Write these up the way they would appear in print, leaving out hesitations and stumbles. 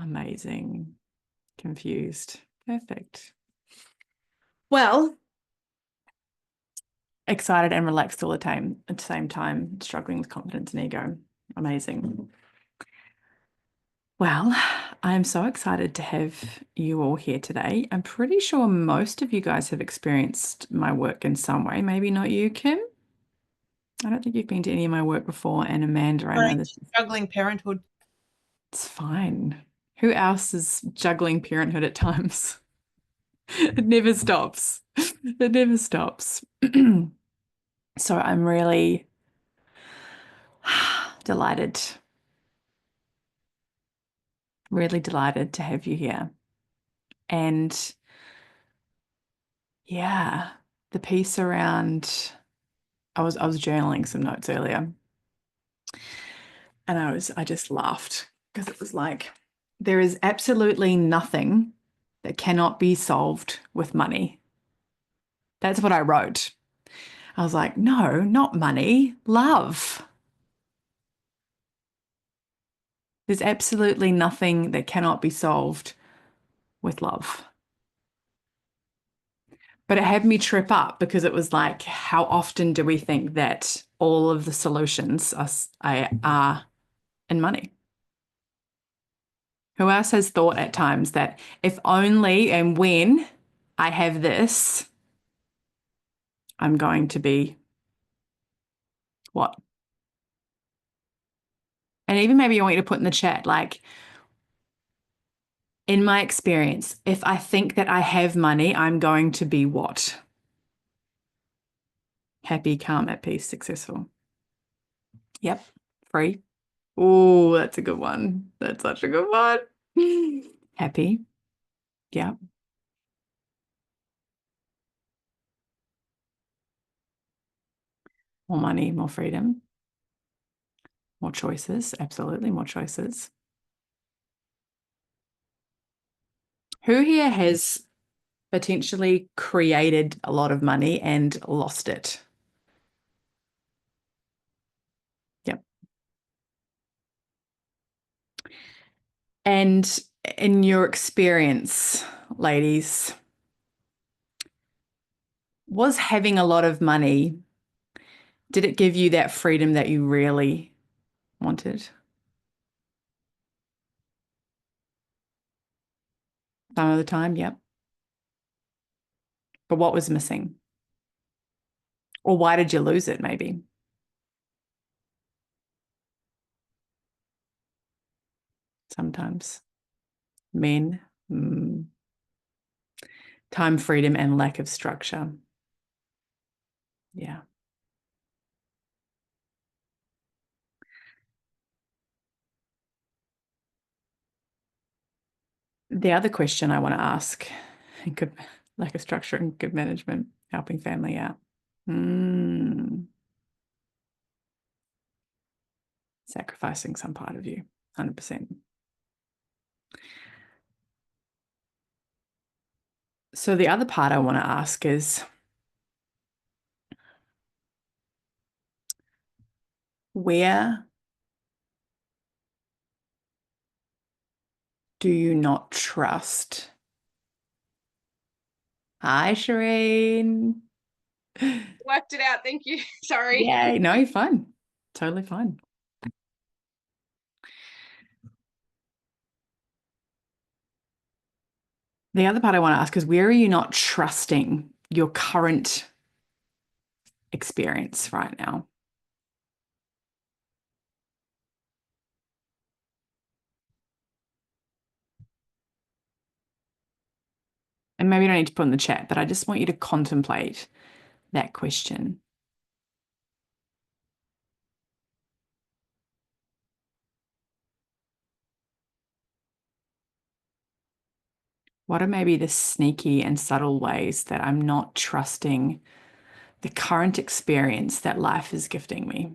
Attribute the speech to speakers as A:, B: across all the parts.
A: Amazing. Confused. Perfect. Well, excited and relaxed all the time at the same time, struggling with confidence and ego. Amazing. Well, I'm so excited to have you all here today. I'm pretty sure most of you guys have experienced my work in some way. Maybe not you, Kim. I don't think you've been to any of my work before. And Amanda, I know this.
B: Struggling parenthood.
A: It's fine. Who else is juggling parenthood at times? It never stops. It never stops. So I'm really delighted, really delighted to have you here. And yeah, the piece around I was journaling some notes earlier and I just laughed because it was like there is absolutely nothing that cannot be solved with money. That's what I wrote. I was like, no, not money, love. There's absolutely nothing that cannot be solved with love. But it had me trip up because it was like, how often do we think that all of the solutions are in money? Who else has thought at times that if only and when I have this, I'm going to be what? And even maybe I want you to put in the chat, like, in my experience, if I think that I have money, I'm going to be what? Happy, calm, at peace, successful. Yep. Free. Oh, that's a good one. That's such a good one. Happy. Yeah. More money, more freedom, more choices. Absolutely, more choices. Who here has potentially created a lot of money and lost it? Yep. And in your experience, ladies, was having a lot of money, did it give you that freedom that you really wanted? Some of the time, yep. But what was missing? Or why did you lose it, maybe? Sometimes. Men, time, freedom, and lack of structure. Yeah. The other question I want to ask, good lack of structure and good management, helping family out. Sacrificing some part of you, 100%. So the other part I want to ask is, where do you not trust? Hi, Shireen.
B: Worked it out. Thank you. Sorry.
A: Yay. No, you're fine. Totally fine. The other part I want to ask is, where are you not trusting your current experience right now? And maybe you don't need to put in the chat, but I just want you to contemplate that question. What are maybe the sneaky and subtle ways that I'm not trusting the current experience that life is gifting me?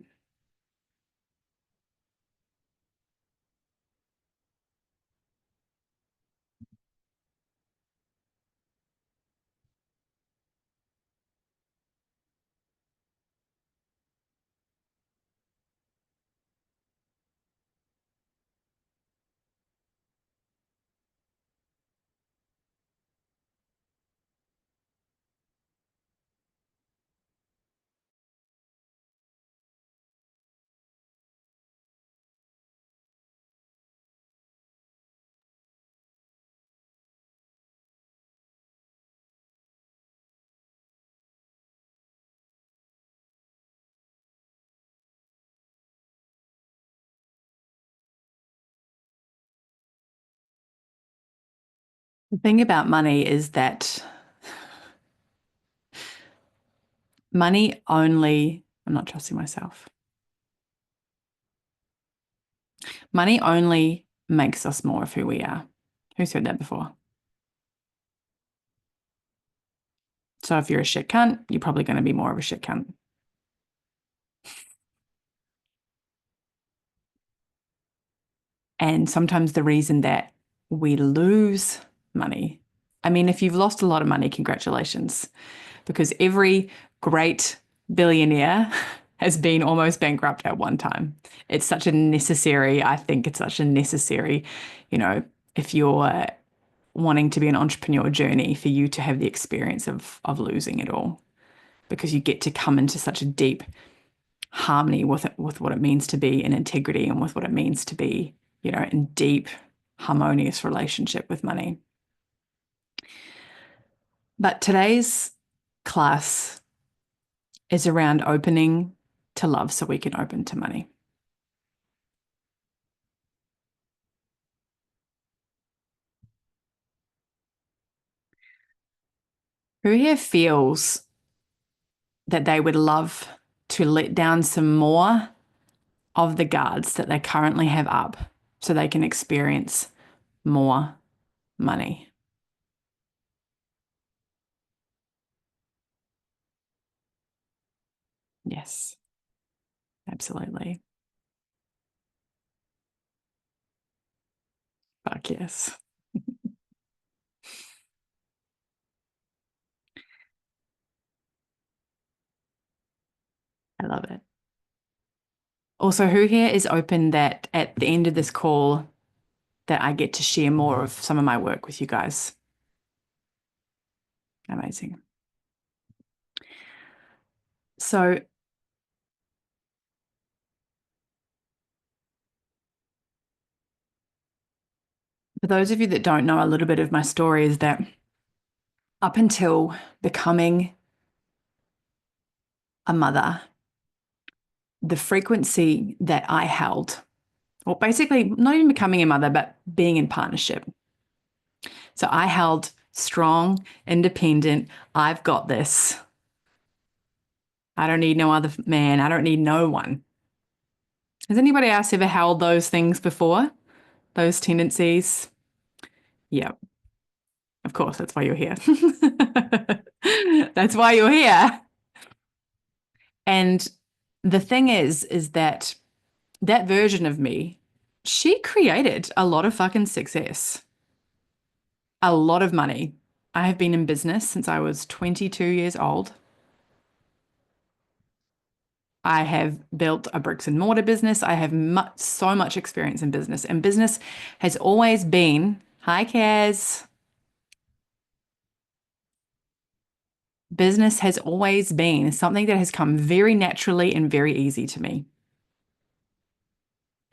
A: The thing about money is that money only, I'm not trusting myself. Money only makes us more of who we are. Who's heard that before? So if you're a shit cunt, you're probably going to be more of a shit cunt. And sometimes the reason that we lose money, I mean, if you've lost a lot of money, congratulations, because every great billionaire has been almost bankrupt at one time. It's such a necessary, I think it's such a necessary, you know, if you're wanting to be an entrepreneur journey for you to have the experience of losing it all, because you get to come into such a deep harmony with it, with what it means to be in integrity and with what it means to be, you know, in deep harmonious relationship with money. But today's class is around opening to love so we can open to money. Who here feels that they would love to let down some more of the guards that they currently have up so they can experience more money? Yes, absolutely. Fuck yes. I love it. Also, who here is open that at the end of this call that I get to share more of some of my work with you guys? Amazing. So for those of you that don't know, a little bit of my story is that up until becoming a mother, the frequency that I held, or basically not even becoming a mother, but being in partnership. So I held strong, independent, I've got this. I don't need no other man. I don't need no one. Has anybody else ever held those things before? Those tendencies? Yeah, of course, that's why you're here. That's why you're here. And the thing is that that version of me, she created a lot of fucking success, a lot of money. I have been in business since I was 22 years old. I have built a bricks and mortar business. I have so much experience in business, and business has always been, hi, Kaz. Business has always been something that has come very naturally and very easy to me.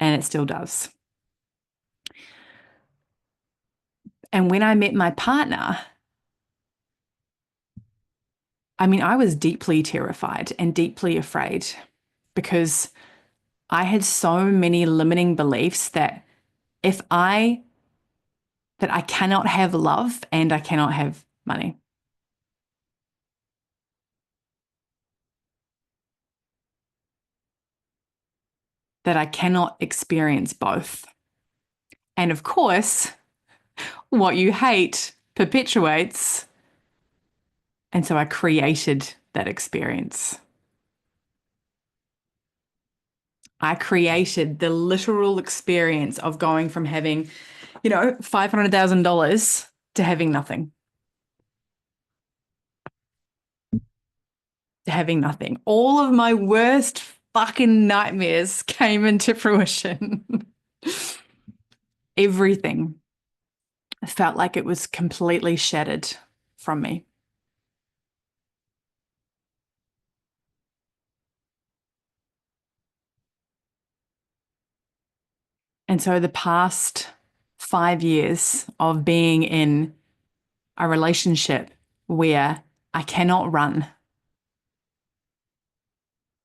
A: And it still does. And when I met my partner, I mean, I was deeply terrified and deeply afraid because I had so many limiting beliefs that if I that I cannot have love and I cannot have money. That I cannot experience both. And of course, what you hate perpetuates. And so I created that experience. I created the literal experience of going from having, you know, $500,000 to having nothing. To having nothing. All of my worst fucking nightmares came into fruition. Everything felt like it was completely shattered from me. And so the past 5 years of being in a relationship where I cannot run.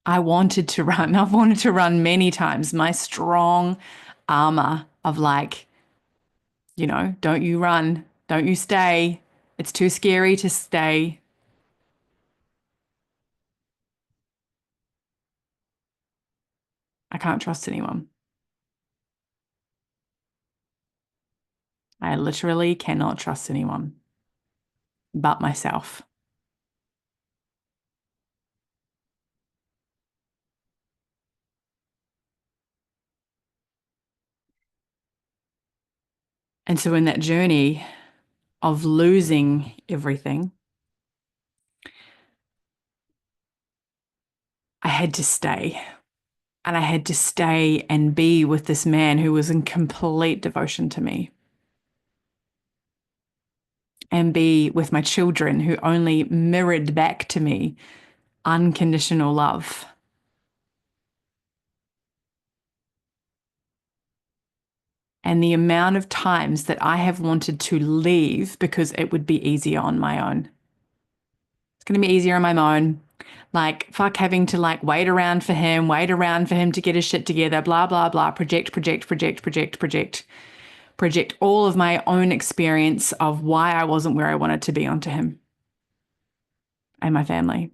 A: I wanted to run. I've wanted to run many times. My strong armor of like, you know, don't you run. Don't you stay. It's too scary to stay. I can't trust anyone. I literally cannot trust anyone but myself. And so in that journey of losing everything, I had to stay. And I had to stay and be with this man who was in complete devotion to me, and be with my children who only mirrored back to me unconditional love. And the amount of times that I have wanted to leave because it would be easier on my own. It's going to be easier on my own. Like, fuck having to like wait around for him to get his shit together, blah, blah, blah, project all of my own experience of why I wasn't where I wanted to be onto him and my family.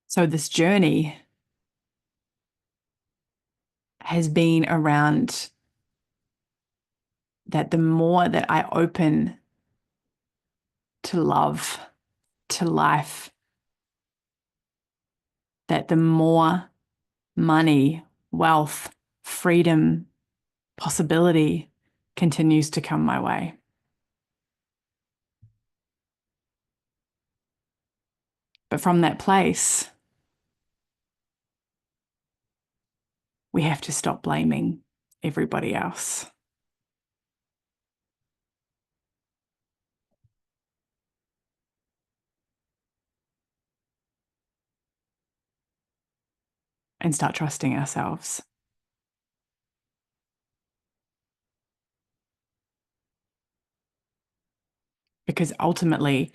A: So this journey has been around that the more that I open to love, to life, that the more money, wealth, freedom, possibility continues to come my way. But from that place, we have to stop blaming everybody else. And start trusting ourselves. Because ultimately,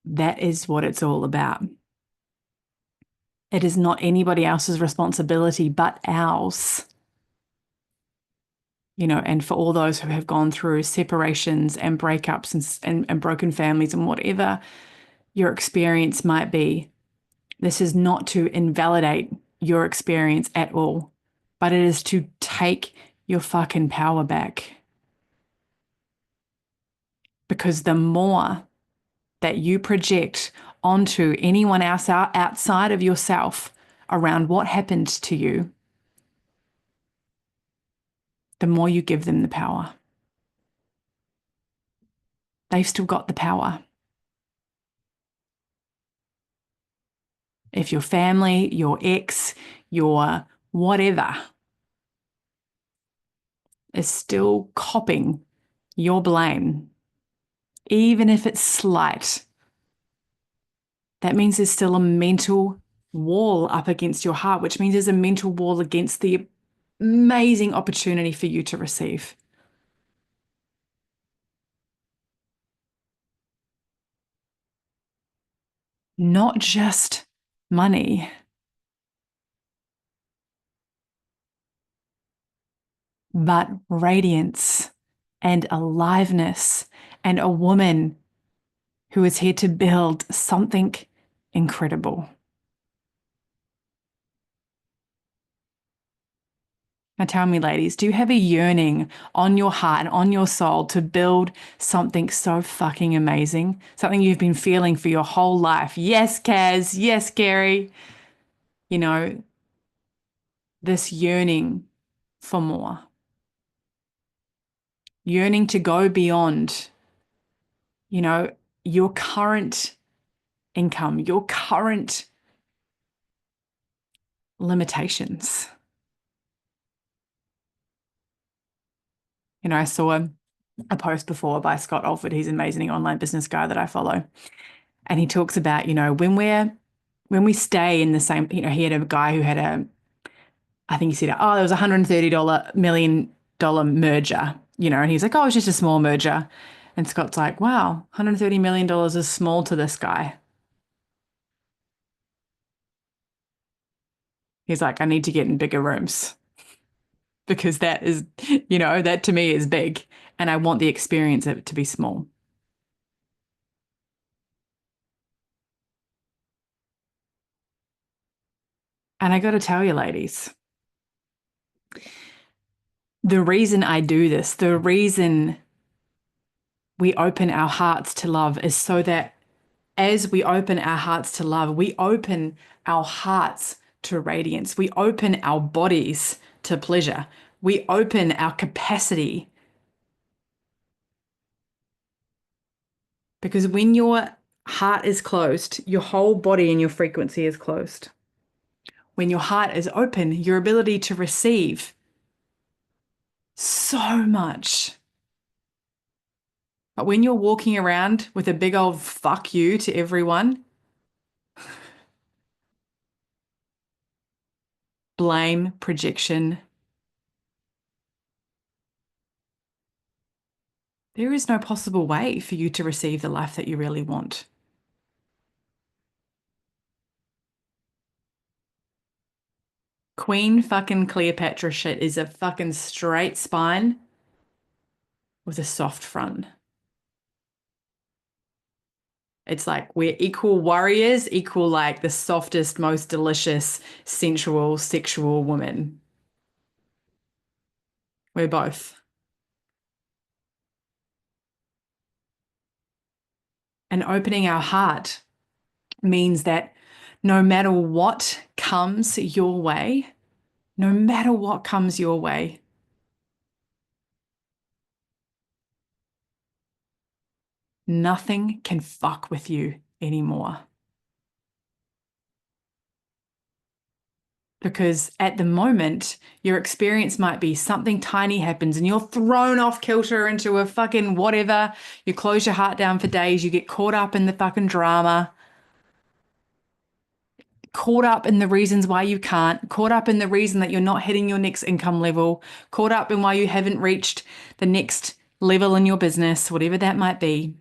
A: that is what it's all about. It is not anybody else's responsibility but ours. You know, and for all those who have gone through separations and breakups and broken families and whatever your experience might be, this is not to invalidate your experience at all, but it is to take your fucking power back. Because the more that you project onto anyone else outside of yourself around what happened to you, the more you give them the power. They've still got the power. If your family, your ex, your whatever is still copping your blame, even if it's slight, that means there's still a mental wall up against your heart, which means there's a mental wall against the amazing opportunity for you to receive. Not just money, but radiance and aliveness and a woman who is here to build something incredible. Now tell me, ladies, do you have a yearning on your heart and on your soul to build something so fucking amazing? Something you've been feeling for your whole life? Yes, Kaz. Yes, Gary. You know, this yearning for more. Yearning to go beyond, you know, your current income, your current limitations. You know, I saw a post before by Scott Alford. He's an amazing online business guy that I follow. And he talks about, you know, when we stay in the same, you know, he had a guy who had I think he said, oh, there was $130 million merger. and he's like, oh, it's just a small merger. And Scott's like, wow, $130 million is small to this guy. He's like, I need to get in bigger rooms because that is, that to me is big. And I want the experience of it to be small. And I got to tell you, ladies, the reason I do this, the reason we open our hearts to love is so that as we open our hearts to love, we open our hearts to radiance. We open our bodies to pleasure. We open our capacity. Because when your heart is closed, your whole body and your frequency is closed. When your heart is open, your ability to receive so much. But when you're walking around with a big old fuck you to everyone, blame, projection, there is no possible way for you to receive the life that you really want. Queen fucking Cleopatra shit is a fucking straight spine with a soft front. It's like we're equal warriors, equal like the softest, most delicious, sensual, sexual woman. We're both. And opening our heart means that no matter what comes your way, no matter what comes your way, nothing can fuck with you anymore. Because at the moment, your experience might be something tiny happens and you're thrown off kilter into a fucking whatever. You close your heart down for days. You get caught up in the fucking drama, caught up in the reasons why you can't, caught up in the reason that you're not hitting your next income level, caught up in why you haven't reached the next level in your business, whatever that might be.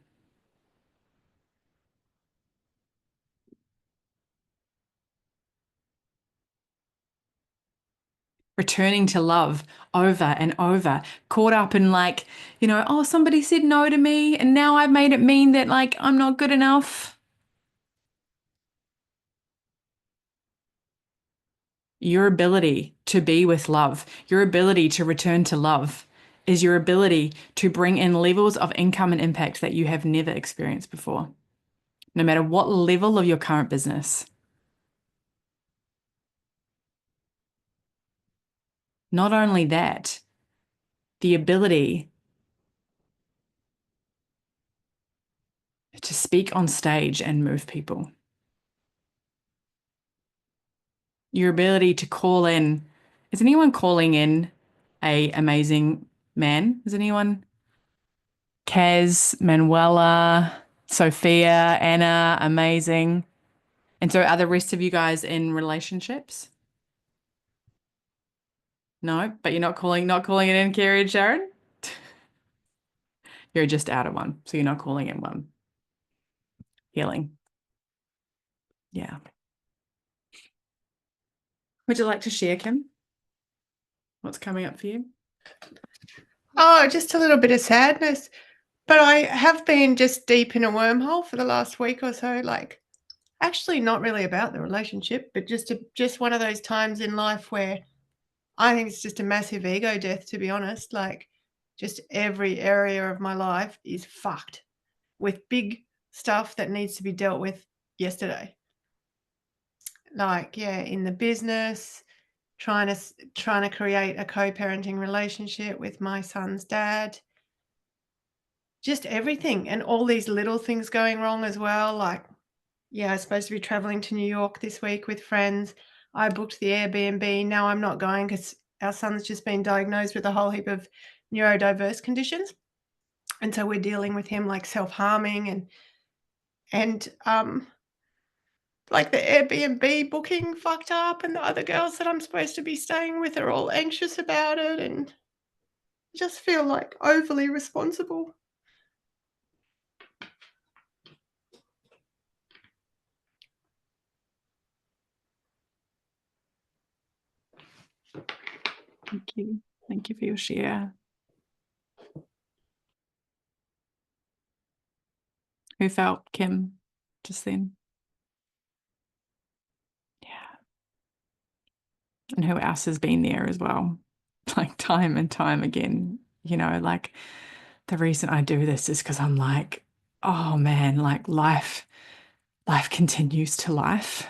A: Returning to love over and over, caught up in like, oh, somebody said no to me and now I've made it mean that like I'm not good enough. Your ability to be with love, your ability to return to love is your ability to bring in levels of income and impact that you have never experienced before, no matter what level of your current business. Not only that, the ability to speak on stage and move people. Your ability to call in. Is anyone calling in a amazing man? Is anyone? Kaz, Manuela, Sophia, Anna, amazing. And so are the rest of you guys in relationships? No, but you're not calling it in, Carrie and Sharon? You're just out of one, so you're not calling in one. Healing. Yeah. Would you like to share, Kim? What's coming up for you?
C: Oh, just a little bit of sadness. But I have been just deep in a wormhole for the last week or so, like actually not really about the relationship, but just one of those times in life where I think it's just a massive ego death, to be honest. Like just every area of my life is fucked with big stuff that needs to be dealt with yesterday. Like, yeah, in the business, trying to create a co-parenting relationship with my son's dad. Just everything and all these little things going wrong as well. Like, yeah, I was supposed to be traveling to New York this week with friends. I booked the Airbnb. Now I'm not going because our son's just been diagnosed with a whole heap of neurodiverse conditions. And so we're dealing with him like self-harming and like the Airbnb booking fucked up and the other girls that I'm supposed to be staying with are all anxious about it. And I just feel like overly responsible.
A: Thank you. Thank you for your share. Who felt Kim just then? Yeah. And who else has been there as well? Like time and time again, you know, like the reason I do this is because I'm like, oh man, like life continues to life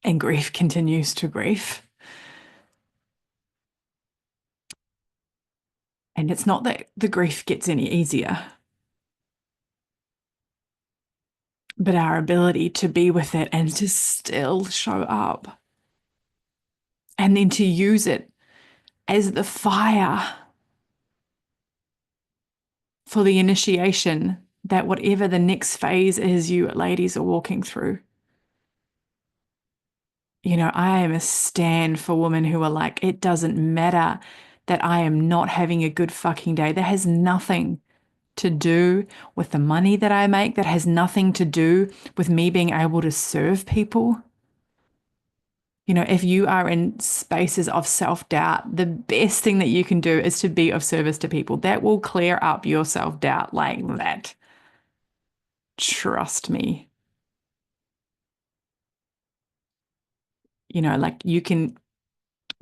A: and grief continues to grief. And it's not that the grief gets any easier, but our ability to be with it and to still show up and then to use it as the fire for the initiation that whatever the next phase is you ladies are walking through. You know, I am a stand for women who are like, it doesn't matter that I am not having a good fucking day. That has nothing to do with the money that I make. That has nothing to do with me being able to serve people. You know, if you are in spaces of self-doubt, the best thing that you can do is to be of service to people. That will clear up your self-doubt like that. Trust me. You know, like you can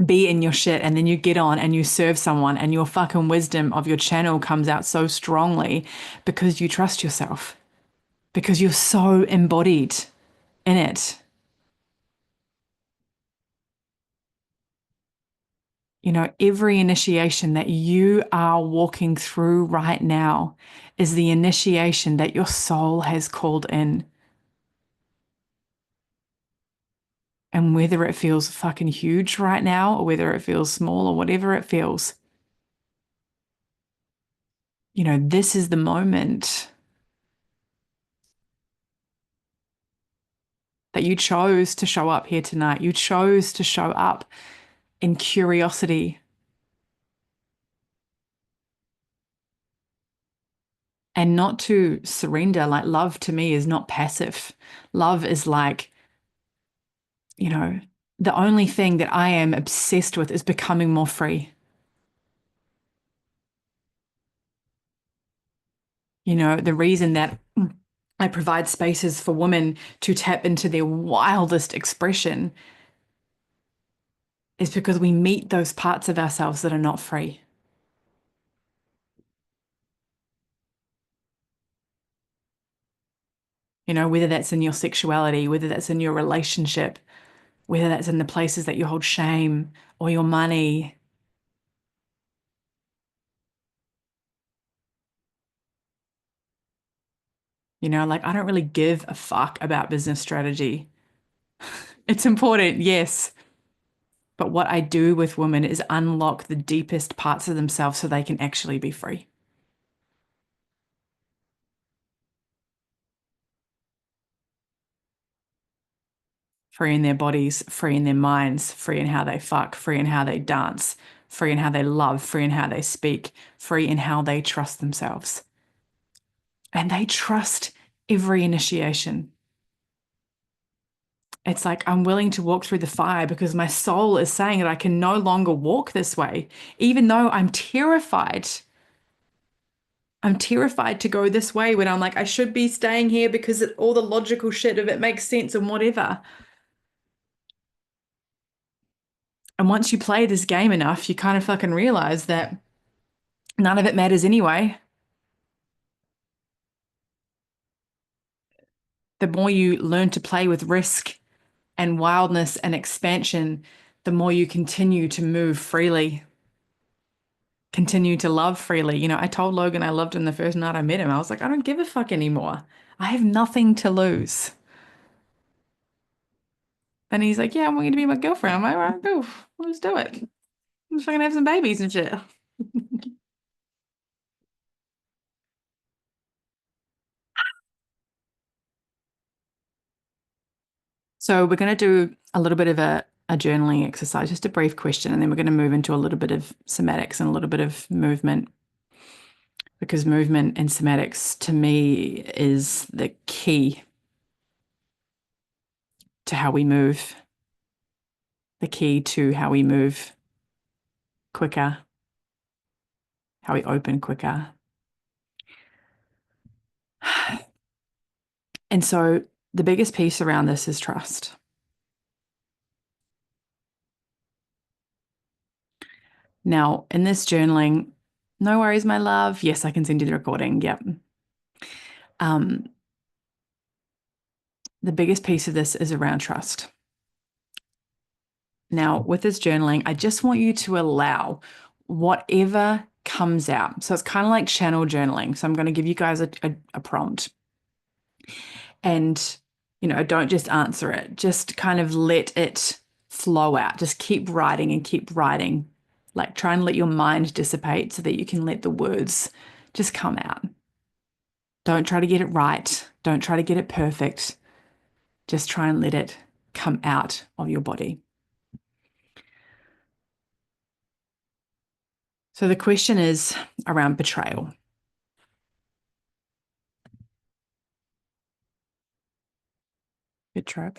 A: be in your shit and then you get on and you serve someone and your fucking wisdom of your channel comes out so strongly because you trust yourself, because you're so embodied in it. You know, every initiation that you are walking through right now is the initiation that your soul has called in. And whether it feels fucking huge right now or whether it feels small or whatever it feels, you know, this is the moment that you chose to show up here tonight. You chose to show up in curiosity and not to surrender. Like love to me is not passive. Love is like, you know, the only thing that I am obsessed with is becoming more free. You know, the reason that I provide spaces for women to tap into their wildest expression is because we meet those parts of ourselves that are not free. You know, whether that's in your sexuality, whether that's in your relationship, whether that's in the places that you hold shame or your money. You know, like I don't really give a fuck about business strategy. It's important, yes. But what I do with women is unlock the deepest parts of themselves so they can actually be free. Free in their bodies, free in their minds, free in how they fuck, free in how they dance, free in how they love, free in how they speak, free in how they trust themselves. And they trust every initiation. It's like I'm willing to walk through the fire because my soul is saying that I can no longer walk this way, even though I'm terrified. I'm terrified to go this way when I'm like, I should be staying here because all the logical shit of it makes sense and whatever. And once you play this game enough, you kind of fucking realize that none of it matters anyway. The more you learn to play with risk and wildness and expansion, the more you continue to move freely, continue to love freely. You know, I told Logan I loved him the first night I met him. I was like, I don't give a fuck anymore. I have nothing to lose. And he's like, yeah, I want you to be my girlfriend. I'm like, all right, go. Let's do it. Let's fucking have some babies and shit. So we're going to do a little bit of a a journaling exercise, just a brief question, and then we're going to move into a little bit of somatics and a little bit of movement, because movement and somatics to me is the key to how we move, the key to how we move quicker, how we open quicker. And so the biggest piece around this is trust. Now, in this journaling, no worries, my love. Yes, I can send you the recording. Yep. The biggest piece of this is around trust. Now, with this journaling, I just want you to allow whatever comes out. So it's kind of like channel journaling. So I'm going to give you guys a prompt. And, don't just answer it. Just kind of let it flow out. Just keep writing and keep writing. Like, try and let your mind dissipate so that you can let the words just come out. Don't try to get it right. Don't try to get it perfect. Just try and let it come out of your body. So the question is around betrayal. Betrayal.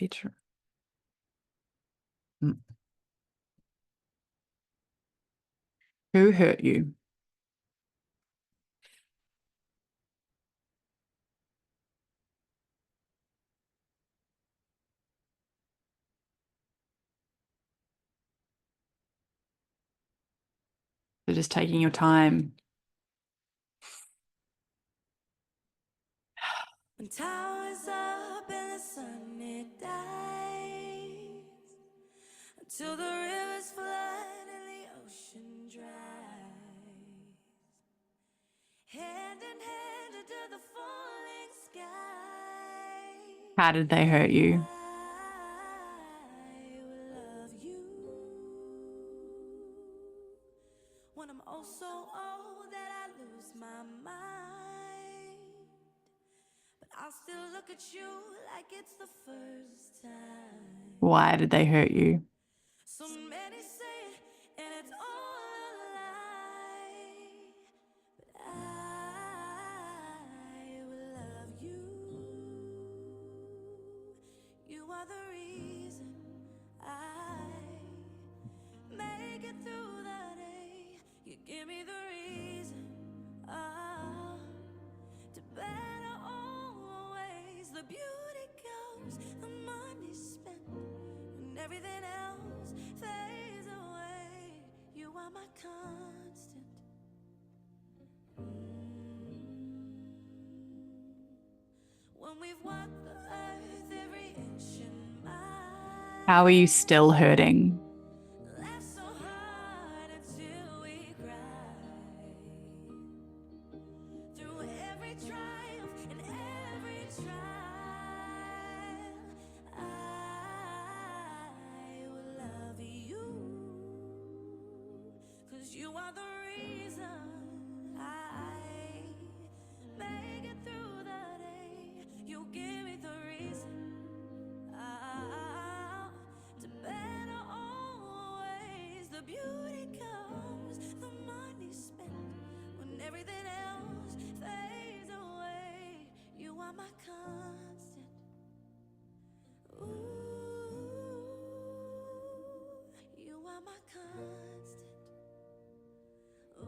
A: Who hurt you? So just taking your time.
D: When towers up and the sun it dies, until the rivers flood and the ocean dries, hand in hand under the falling sky.
A: How did they hurt you?
D: I will love you when I'm oh so old that I lose my mind. I'll still look at you like it's the first time.
A: Why did they hurt you?
D: So many say it, and it's all a lie. But I will love you. You are the reason I make it through the day. You give me the reason to better always. The beauty goes, the money spent, and everything else fades away. You are my constant. When we've walked the earth every inch and mile.
A: How are you still hurting?
D: Laugh so hard until we cry. Through every triumph and every trial, I will love you, 'cause you are the reason I make it through the day. You give me the reason to better always. The beauty comes, the money spent, when everything else fades away. You are my constant. Ooh, you are my constant. Ooh,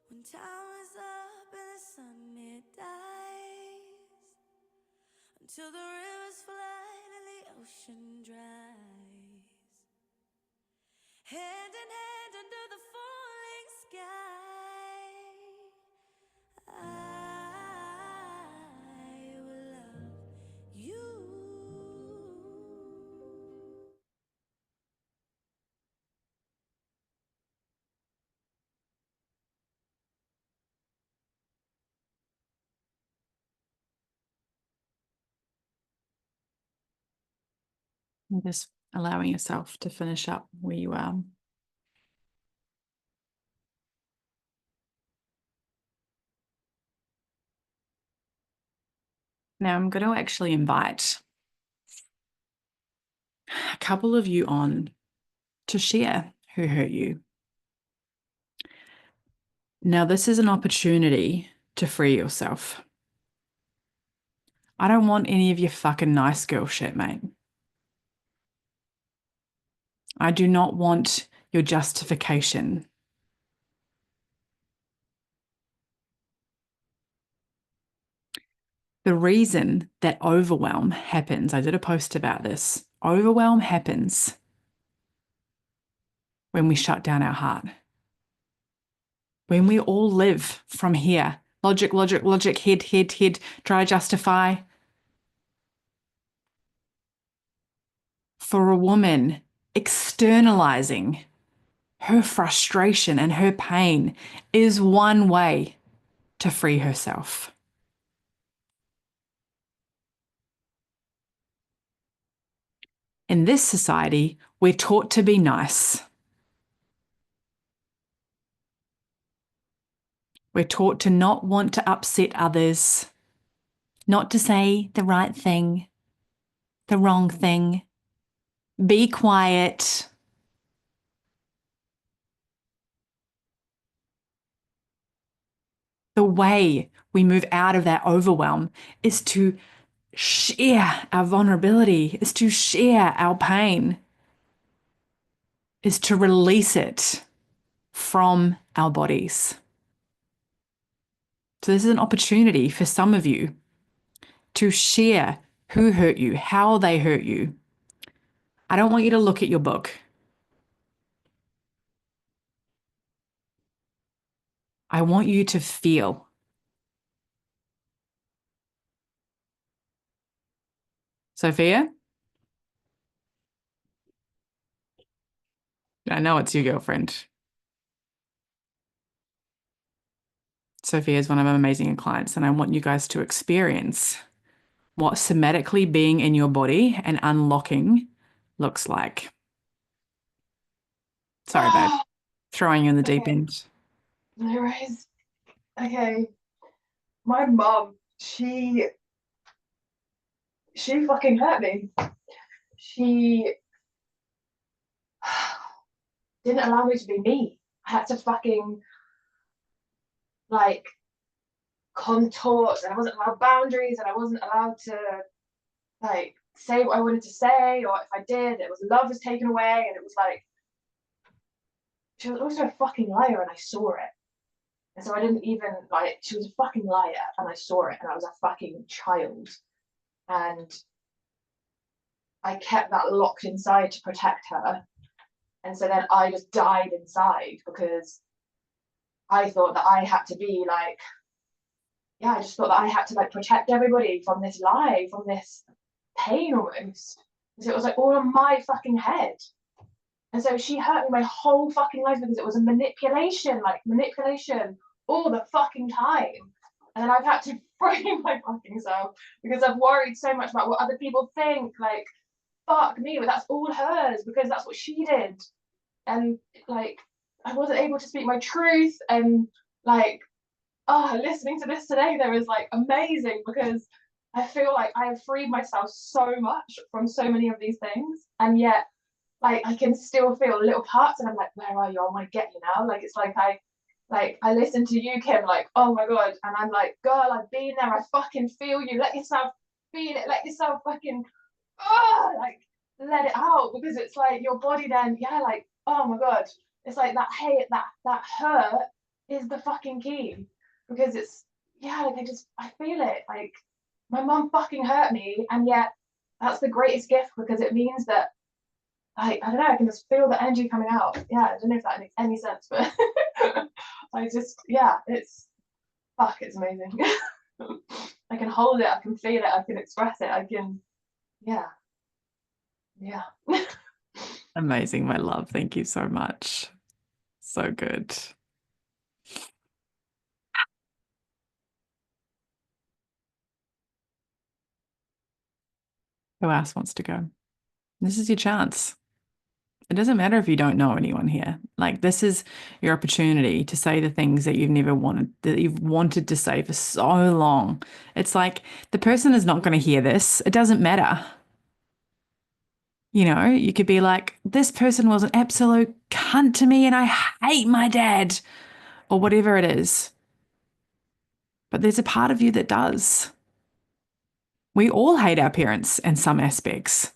D: when towers up and the sun it dies, until the rivers flood and the ocean dries, hand in hand under the falling sky, I will love you.
A: And just allowing yourself to finish up where you are. Now I'm going to actually invite a couple of you on to share who hurt you. Now, this is an opportunity to free yourself. I don't want any of your fucking nice girl shit, mate. I do not want your justification. The reason that overwhelm happens, I did a post about this. Overwhelm happens when we shut down our heart. When we all live from here, logic, logic, logic, head, try to justify. For a woman, externalizing her frustration and her pain is one way to free herself. In this society, we're taught to be nice. We're taught to not want to upset others, not to say the right thing, the wrong thing, be quiet. The way we move out of that overwhelm is to share our vulnerability, is to share our pain, is to release it from our bodies. So this is an opportunity for some of you to share who hurt you, how they hurt you. I don't want you to look at your book. I want you to feel. Sophia? I know it's your girlfriend. Sophia is one of my amazing clients, and I want you guys to experience what somatically being in your body and unlocking looks like. Sorry, babe. Throwing you in the deep end.
B: No worries. Okay. My mum, she fucking hurt me. She didn't allow me to be me. I had to fucking like contort, and I wasn't allowed boundaries, and I wasn't allowed to like say what I wanted to say, or if I did, it was love was taken away, and it was like she was also a fucking liar, and I saw it. And so I didn't even like, she was a fucking liar, and I saw it, and I was a fucking child. And I kept that locked inside to protect her. And so then I just died inside because I thought that I had to be like, yeah, I just thought that I had to like protect everybody from this lie, from this pain almost. Because it was like all in my fucking head. And so she hurt me my whole fucking life because it was a manipulation all the fucking time. And then I've had to free my fucking self because I've worried so much about what other people think. Like, fuck me, but that's all hers because that's what she did. And like, I wasn't able to speak my truth. And like, listening to this today, there was like amazing because I feel like I have freed myself so much from so many of these things. And yet, like, I can still feel little parts, and I'm like, where are you? I want to get you now. Like, it's like I listen to you, Kim, like, oh my god, and I'm like, girl, I've been there. I fucking feel you. Let yourself feel it. Let yourself fucking, like, let it out because it's like your body then, yeah, like, oh my god, it's like that hate, that hurt is the fucking key because it's yeah, like I feel it. Like my mum fucking hurt me, and yet that's the greatest gift because it means that I don't know, I can just feel the energy coming out. Yeah, I don't know if that makes any sense, but I just, yeah, it's amazing. I can hold it, I can feel it, I can express it, I can, yeah.
A: Amazing, my love. Thank you so much. So good. Who else wants to go? This is your chance. It doesn't matter if you don't know anyone here. Like, this is your opportunity to say the things that you've wanted to say for so long. It's like the person is not going to hear this. It doesn't matter. You know, you could be like, this person was an absolute cunt to me and I hate my dad, or whatever it is. But there's a part of you that does. We all hate our parents in some aspects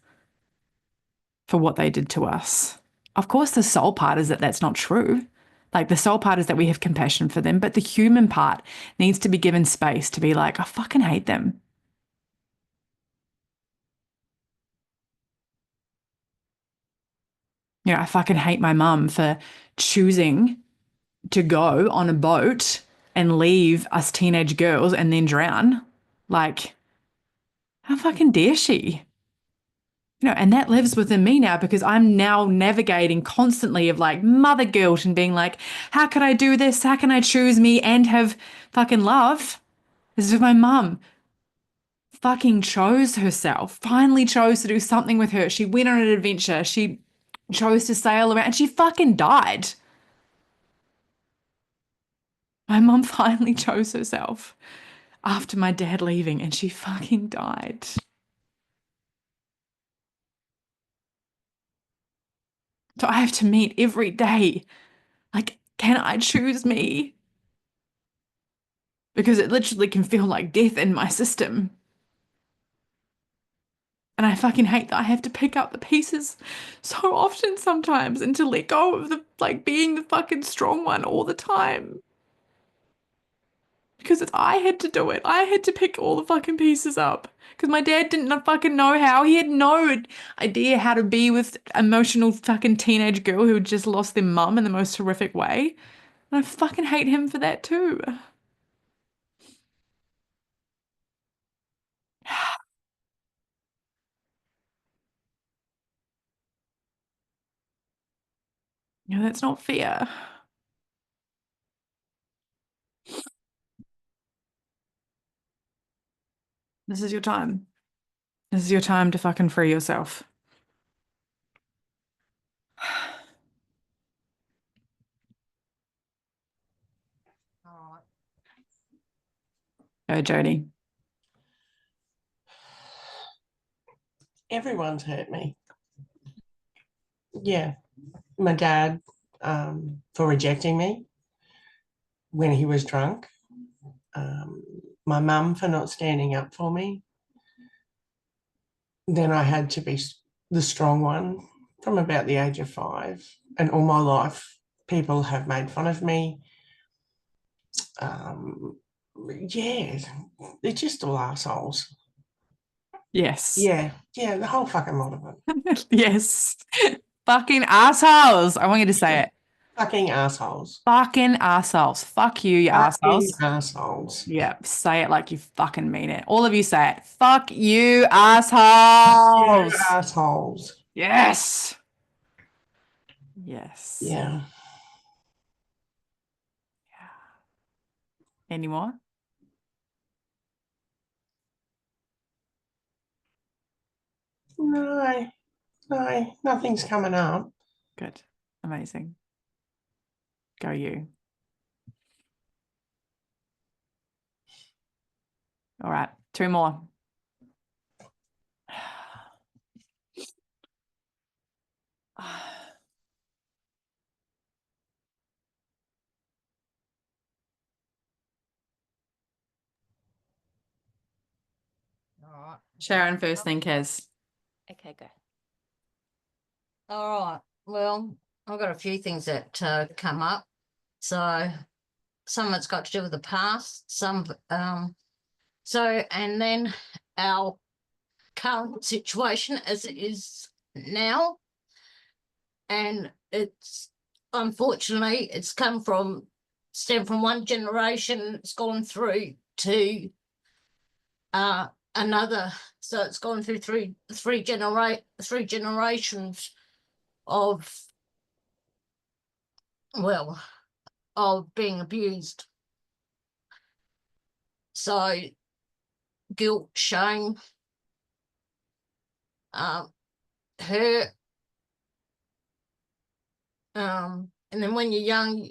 A: for what they did to us. Of course, the soul part is that that's not true. Like, the soul part is that we have compassion for them, but the human part needs to be given space to be like, I fucking hate them. You know, I fucking hate my mum for choosing to go on a boat and leave us teenage girls and then drown. Like, how fucking dare she? You know, and that lives within me now because I'm now navigating constantly of like mother guilt and being like, how can I do this? How can I choose me and have fucking love? This is my mum fucking chose herself, finally chose to do something with her. She went on an adventure. She chose to sail around and she fucking died. My mum finally chose herself after my dad leaving and she fucking died. So I have to meet every day. Like, can I choose me? Because it literally can feel like death in my system. And I fucking hate that I have to pick up the pieces so often sometimes and to let go of the like being the fucking strong one all the time. Because I had to do it. I had to pick all the fucking pieces up. Because my dad didn't fucking know how. He had no idea how to be with emotional fucking teenage girl who had just lost their mum in the most horrific way. And I fucking hate him for that too. No, that's not fair. This is your time. This is your time to fucking free yourself.
E: All
A: Go, Jody.
E: Everyone's hurt me. Yeah. My dad for rejecting me when he was drunk. My mum for not standing up for me. Then I had to be the strong one from about the age of 5. And all my life, people have made fun of me. Yeah, they're just all assholes.
A: Yes.
E: Yeah, the whole fucking lot of it.
A: Yes. Fucking assholes. I want you to say it.
E: Fucking assholes.
A: Fucking assholes. Fuck you, you
E: Fucking
A: assholes.
E: assholes.
A: Yeah, say it like you fucking mean it. All of you say it. Fuck you,
E: You
A: assholes.
E: assholes.
A: Yes. Yes.
E: Yeah.
A: Any more?
E: No, nothing's coming up.
A: Good. Amazing. Go you. All right. 2 more.
E: right.
A: Sharon first, then Kaz.
F: Okay, go.
E: All right. Well, I've got a few things that come up. So some of it's got to do with the past, and then our current situation as it is now. And it's unfortunately it's stemmed from one generation, it's gone through to another. So it's gone through three generations of being abused. So guilt, shame,
F: hurt. And then when you're young,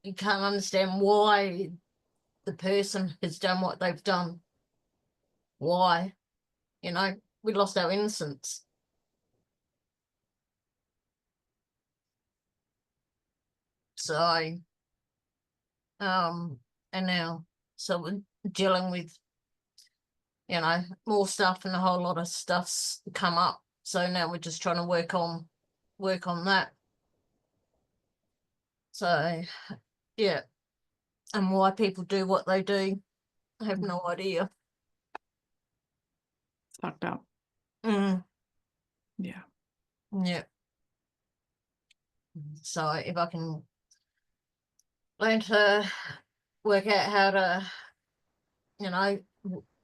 F: you can't understand why the person has done what they've done. Why? You know, we lost our innocence. So, and now, so we're dealing with, you know, more stuff, and a whole lot of stuff's come up. So now we're just trying to work on that. So, yeah. And why people do what they do, I have no idea.
A: It's fucked up.
F: Mm,
A: Yeah.
F: yeah. So if I can learn to work out how to, you know,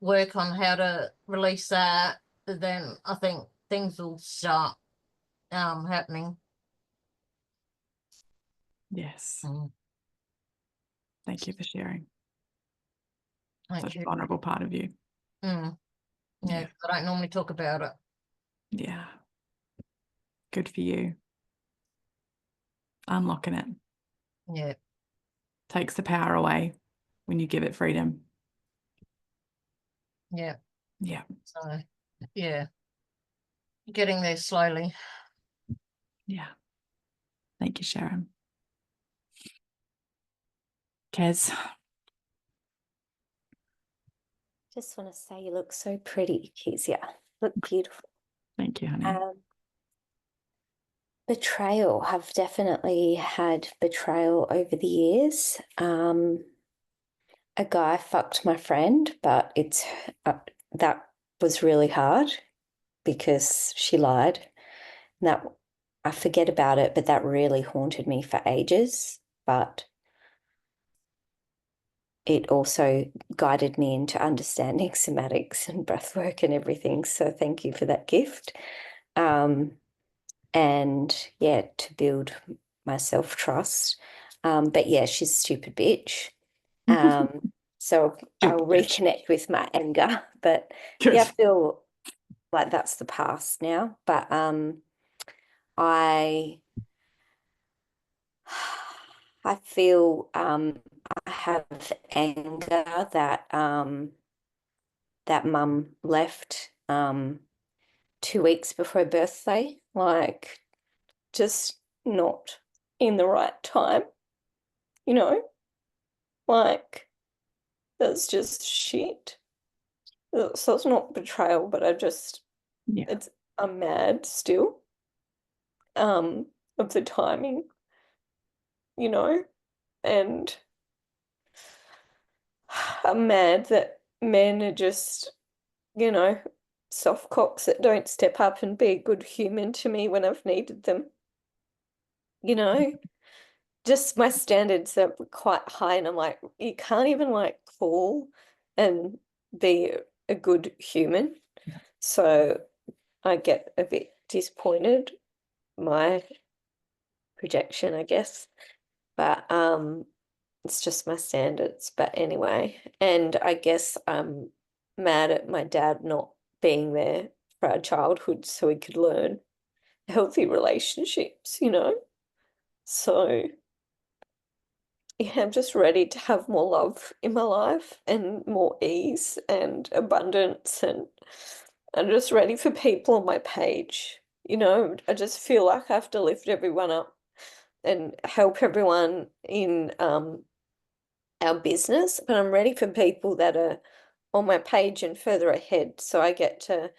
F: work on how to release that, then I think things will start happening.
A: Yes.
F: Mm,
A: Thank you for sharing.
F: thank
A: Such a
F: you.
A: vulnerable part of you.
F: Yeah,
A: Yeah.
F: I don't normally talk about it.
A: Yeah. Good for you. Unlocking it.
F: Yeah,
A: Takes the power away when you give it freedom.
F: yeah.
A: Yeah.
F: So, yeah, getting there slowly.
A: Yeah. Thank you, Sharon. Kez.
G: Just want to say you look so pretty, Kezia. Look beautiful.
A: Thank you, honey.
G: Betrayal. I've definitely had betrayal over the years. A guy fucked my friend, but that was really hard because she lied. And that I forget about it, but that really haunted me for ages. But it also guided me into understanding somatics and breathwork and everything. So thank you for that gift. And yeah, to build my self-trust. But yeah, she's a stupid bitch. So I'll reconnect with my anger. But
A: Good.
G: yeah, I feel like that's the past now. But I feel I have anger that that mum left 2 weeks before her birthday, like just not in the right time, you know, like that's just shit. So it's not betrayal, but I'm mad still of the timing, you know, and I'm mad that men are just, you know, soft cocks that don't step up and be a good human to me when I've needed them. You know, just my standards are quite high, and I'm like, you can't even like call and be a good human. So I get a bit disappointed, my projection, I guess. But it's just my standards. But anyway, and I guess I'm mad at my dad not being there for our childhood so we could learn healthy relationships, you know? So yeah, I'm just ready to have more love in my life and more ease and abundance, and I'm just ready for people on my page. You know, I just feel like I have to lift everyone up and help everyone in our business, but I'm ready for people that are on my page and further ahead, so I get to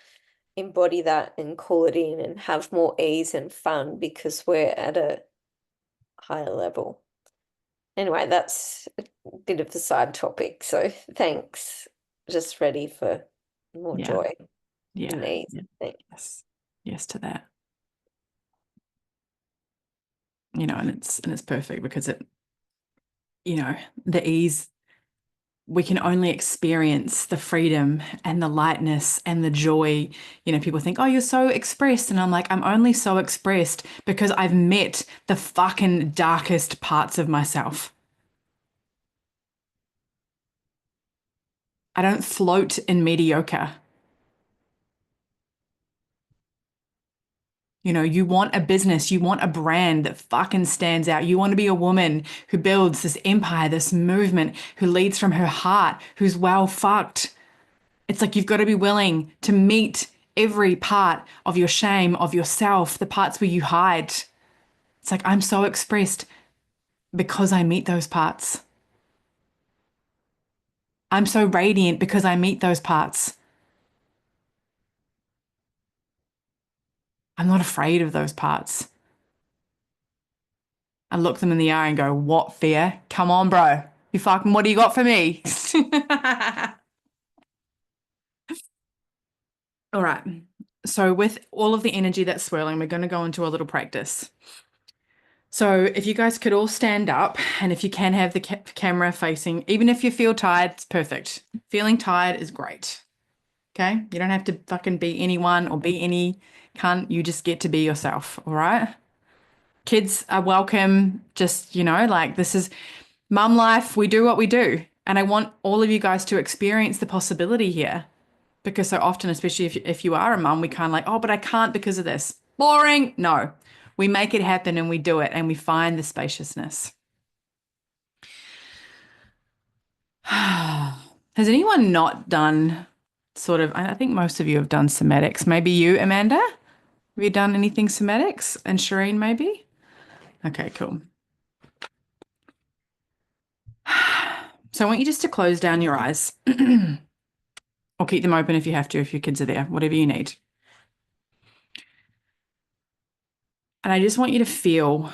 G: embody that and call it in and have more ease and fun because we're at a higher level. Anyway, that's a bit of the side topic, so thanks. Just ready for more joy and ease.
A: Yes to that. You know, and it's perfect because it, you know, the ease, we can only experience the freedom and the lightness and the joy. You know, people think, oh, you're so expressed. And I'm like, I'm only so expressed because I've met the fucking darkest parts of myself. I don't float in mediocre. You want a business, you want a brand that fucking stands out. You want to be a woman who builds this empire, this movement, who leads from her heart, who's well fucked. It's like you've got to be willing to meet every part of your shame, of yourself, the parts where you hide. It's like I'm so expressed because I meet those parts. I'm so radiant because I meet those parts. I'm not afraid of those parts. I look them in the eye and go, what fear? Come on, bro. What do you got for me? All right. So with all of the energy that's swirling, we're going to go into a little practice. So if you guys could all stand up, and if you can have the camera facing, even if you feel tired, it's perfect. Feeling tired is great. Okay? You don't have to fucking be anyone or be any cunt. You just get to be yourself. All right? Kids are welcome. Just, this is mum life. We do what we do. And I want all of you guys to experience the possibility here. Because so often, especially if you are a mum, we kind of like, oh, but I can't because of this. Boring. No, we make it happen and we do it and we find the spaciousness. Has anyone not done I think most of you have done somatics. Maybe you, Amanda? Have you done anything somatics? And Shireen, maybe? Okay, cool. So I want you just to close down your eyes or keep them open if you have to, if your kids are there, whatever you need. And I just want you to feel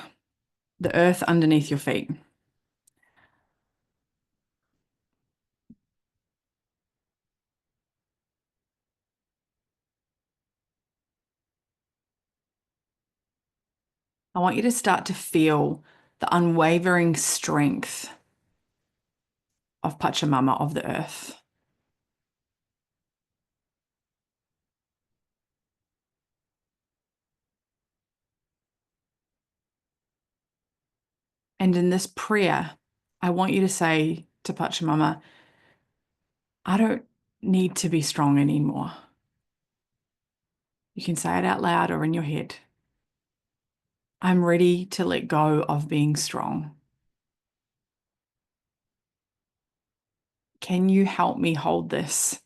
A: the earth underneath your feet. I want you to start to feel the unwavering strength of Pachamama, of the earth. And in this prayer, I want you to say to Pachamama, I don't need to be strong anymore. You can say it out loud or in your head. I'm ready to let go of being strong. Can you help me hold this?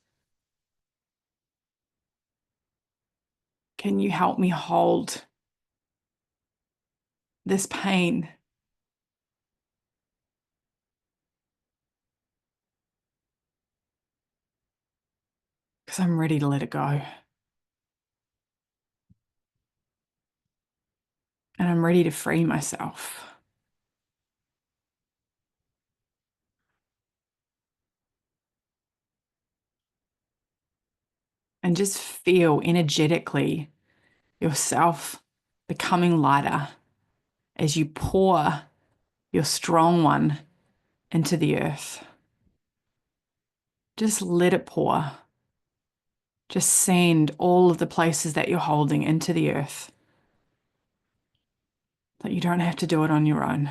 A: Can you help me hold this pain? Because I'm ready to let it go. And I'm ready to free myself. And just feel energetically yourself becoming lighter as you pour your strong one into the earth. Just let it pour. Just send all of the places that you're holding into the earth. That you don't have to do it on your own.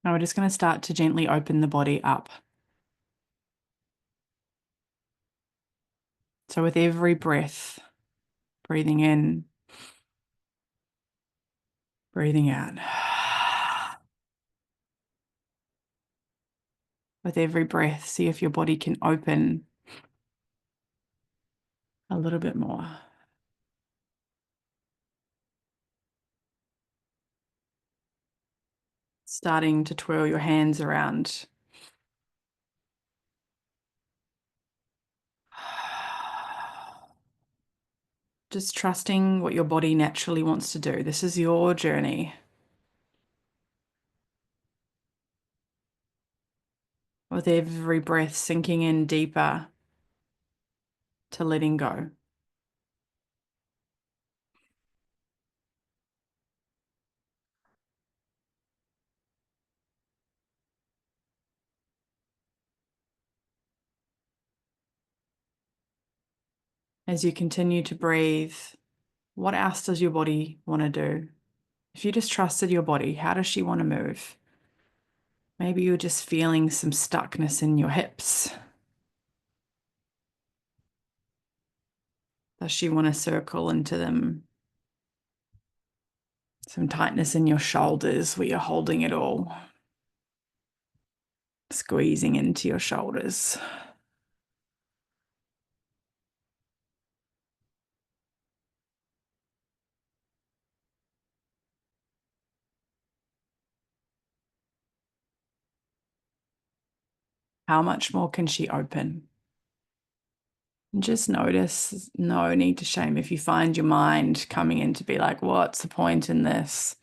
A: Now we're just going to start to gently open the body up. So with every breath, breathing in, breathing out. With every breath, see if your body can open a little bit more. Starting to twirl your hands around. Just trusting what your body naturally wants to do. This is your journey. With every breath, sinking in deeper to letting go. As you continue to breathe, what else does your body want to do? If you just trusted your body, how does she want to move? Maybe you're just feeling some stuckness in your hips. Does she want to circle into them? Some tightness in your shoulders where you're holding it all. Squeezing into your shoulders. How much more can she open? And just notice, no need to shame if you find your mind coming in to be like, what's the point in this?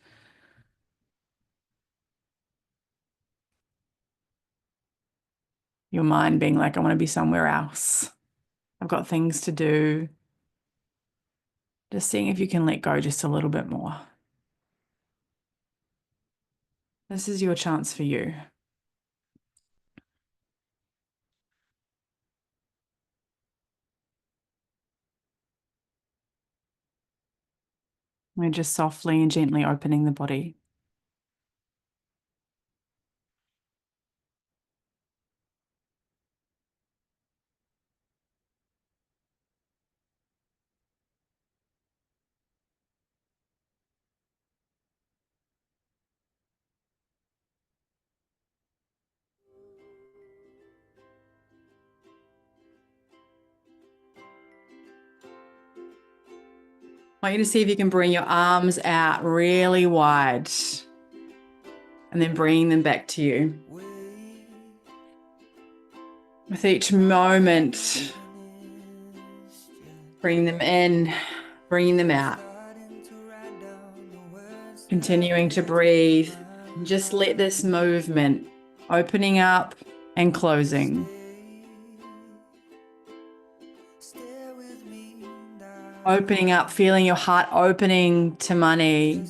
A: Your mind being like, I want to be somewhere else. I've got things to do. Just seeing if you can let go just a little bit more. This is your chance for you. We're just softly and gently opening the body. I want you to see if you can bring your arms out really wide and then bring them back to you. With each moment, bring them in, bringing them out. Continuing to breathe. Just let this movement, opening up and closing. Opening up, feeling your heart opening to money,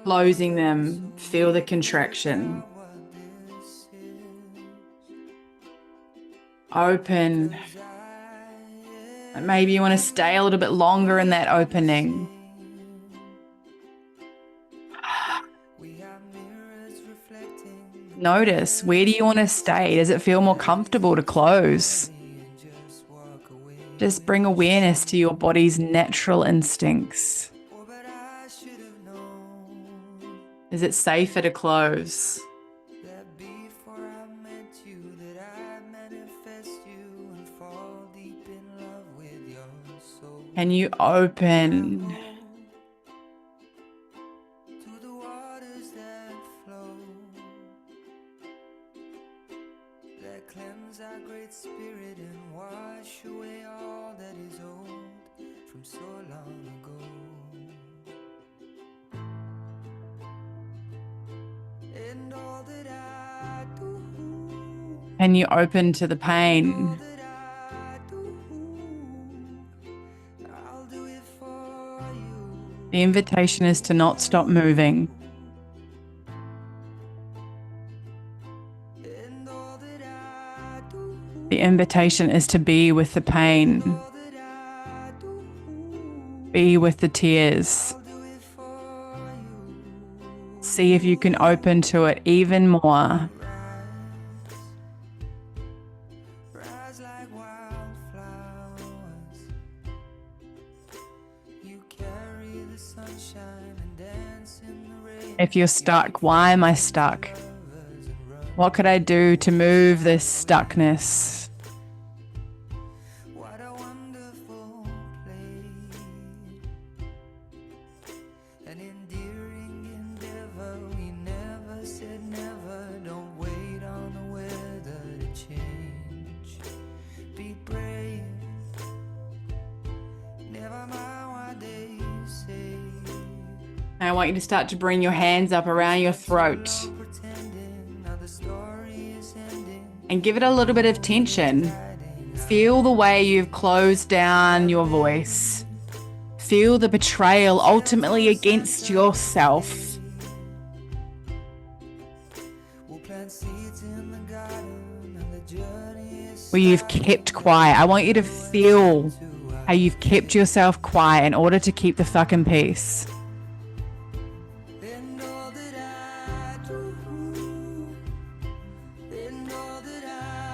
A: closing them, feel the contraction. Open. Maybe you want to stay a little bit longer in that opening. Notice, where do you want to stay? Does it feel more comfortable to close? Just bring awareness to your body's natural instincts. Is it safer to close? Can you open? Cleanse our great spirit and wash away all that is old from so long ago. And all that I do, and you open to the pain. I'll do it for you. The invitation is to not stop moving. The invitation is to be with the pain, be with the tears. See if you can open to it even more. If you're stuck, why am I stuck? What could I do to move this stuckness? What a wonderful place. An endearing endeavor. We never said never. Don't wait on the weather to change. Be brave. Never mind what they say. I want you to start to bring your hands up around your throat. And give it a little bit of tension. Feel the way you've closed down your voice. Feel the betrayal ultimately against yourself. Where you've kept quiet. I want you to feel how you've kept yourself quiet in order to keep the fucking peace.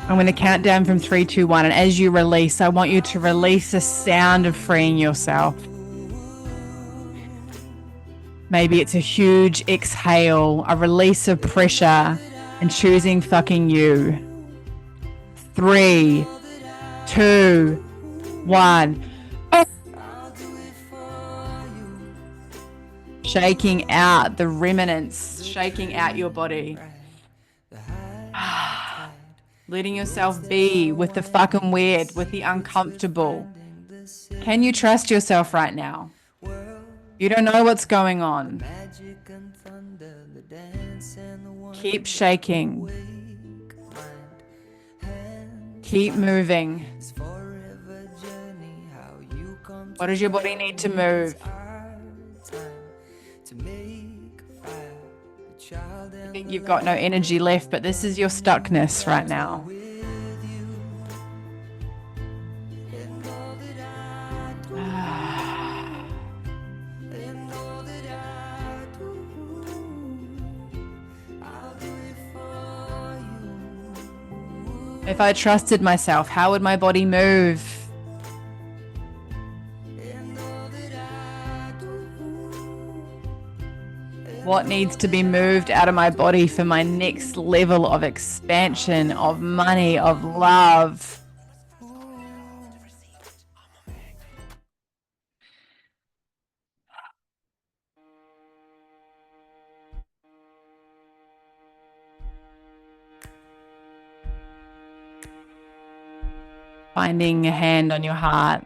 A: I'm going to count down from 3, 2, 1. And as you release, I want you to release the sound of freeing yourself. Maybe it's a huge exhale, a release of pressure, and choosing fucking you. 3, 2, 1. Shaking out the remnants, shaking out your body. Letting yourself be with the fucking weird, with the uncomfortable. Can you trust yourself right now? You don't know what's going on. Keep shaking. Keep moving. What does your body need to move? I think you've got no energy left, but this is your stuckness right now. If I trusted myself, how would my body move? What needs to be moved out of my body for my next level of expansion, of money, of love? Finding a hand on your heart.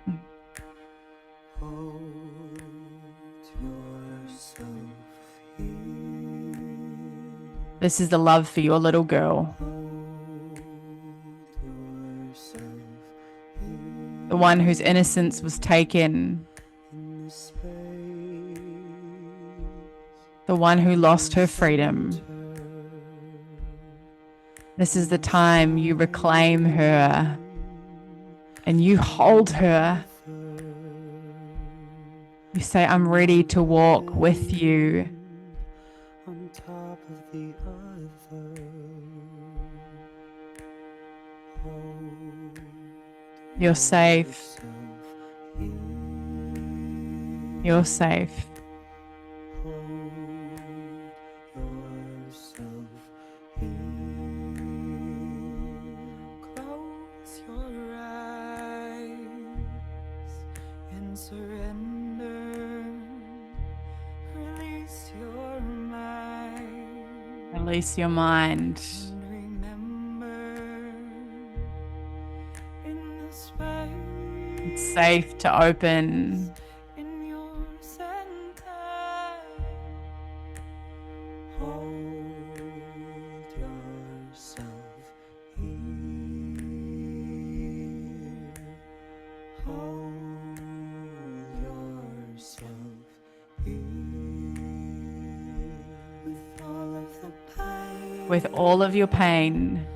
A: This is the love for your little girl. The one whose innocence was taken. The one who lost her freedom. This is the time you reclaim her and you hold her. You say, I'm ready to walk with you.
H: On top of the other.
A: You're safe. You're safe.
H: Close your eyes and surrender. Release your mind.
A: Release your mind.
H: And remember, in the space,
A: It's safe to open.
H: in your center, hold yourself here. Hold yourself here. With all of the pain
A: With all of your pain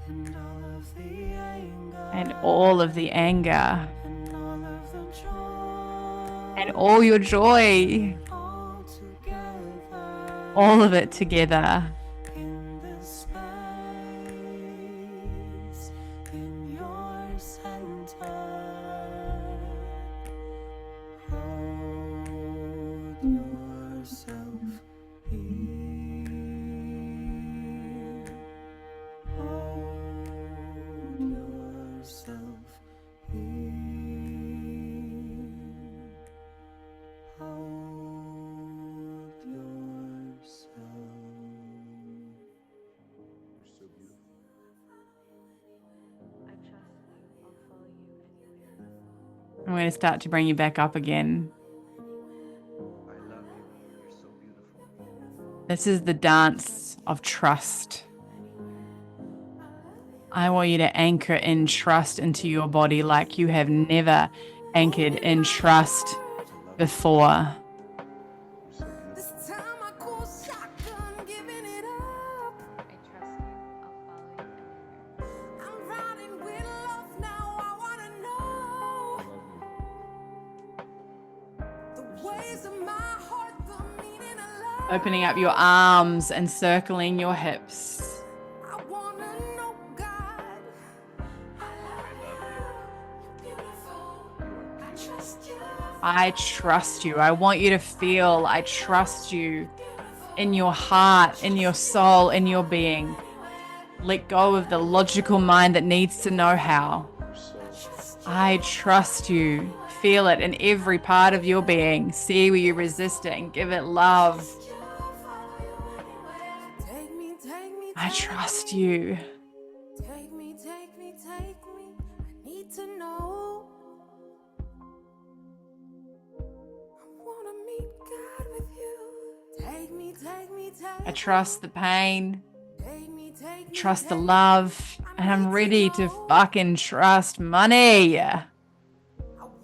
H: and all of the anger
A: and all of the anger
H: and all of the joy,
A: and all your joy,
H: all together
A: all of it together.
H: in this space in your center. Hold yourself here. Hold yourself here. Hold yourself.
A: I'm going to start to bring you back up again.
I: I love you. You're so beautiful.
A: This is the dance of trust. I want you to anchor in trust into your body like you have never anchored in trust before.
I: You're so beautiful.
D: This time I call shotgun, giving it up.
B: I trust you. I'll follow you everywhere.
D: I'm riding with love now. I wanna know.
A: Opening up your arms and circling your hips. I trust you. I want you to feel I trust you in your heart, in your soul, in your being. Let go of the logical mind that needs to know how. I trust you. Feel it in every part of your being. See where you resist it and give it love. I trust you.
D: Take me, take me, take me. I need to know. I wanna meet God with you. Take me, take me, take
A: I trust the pain.
D: me, take
A: I trust the love. And I'm ready to fucking trust money.
D: I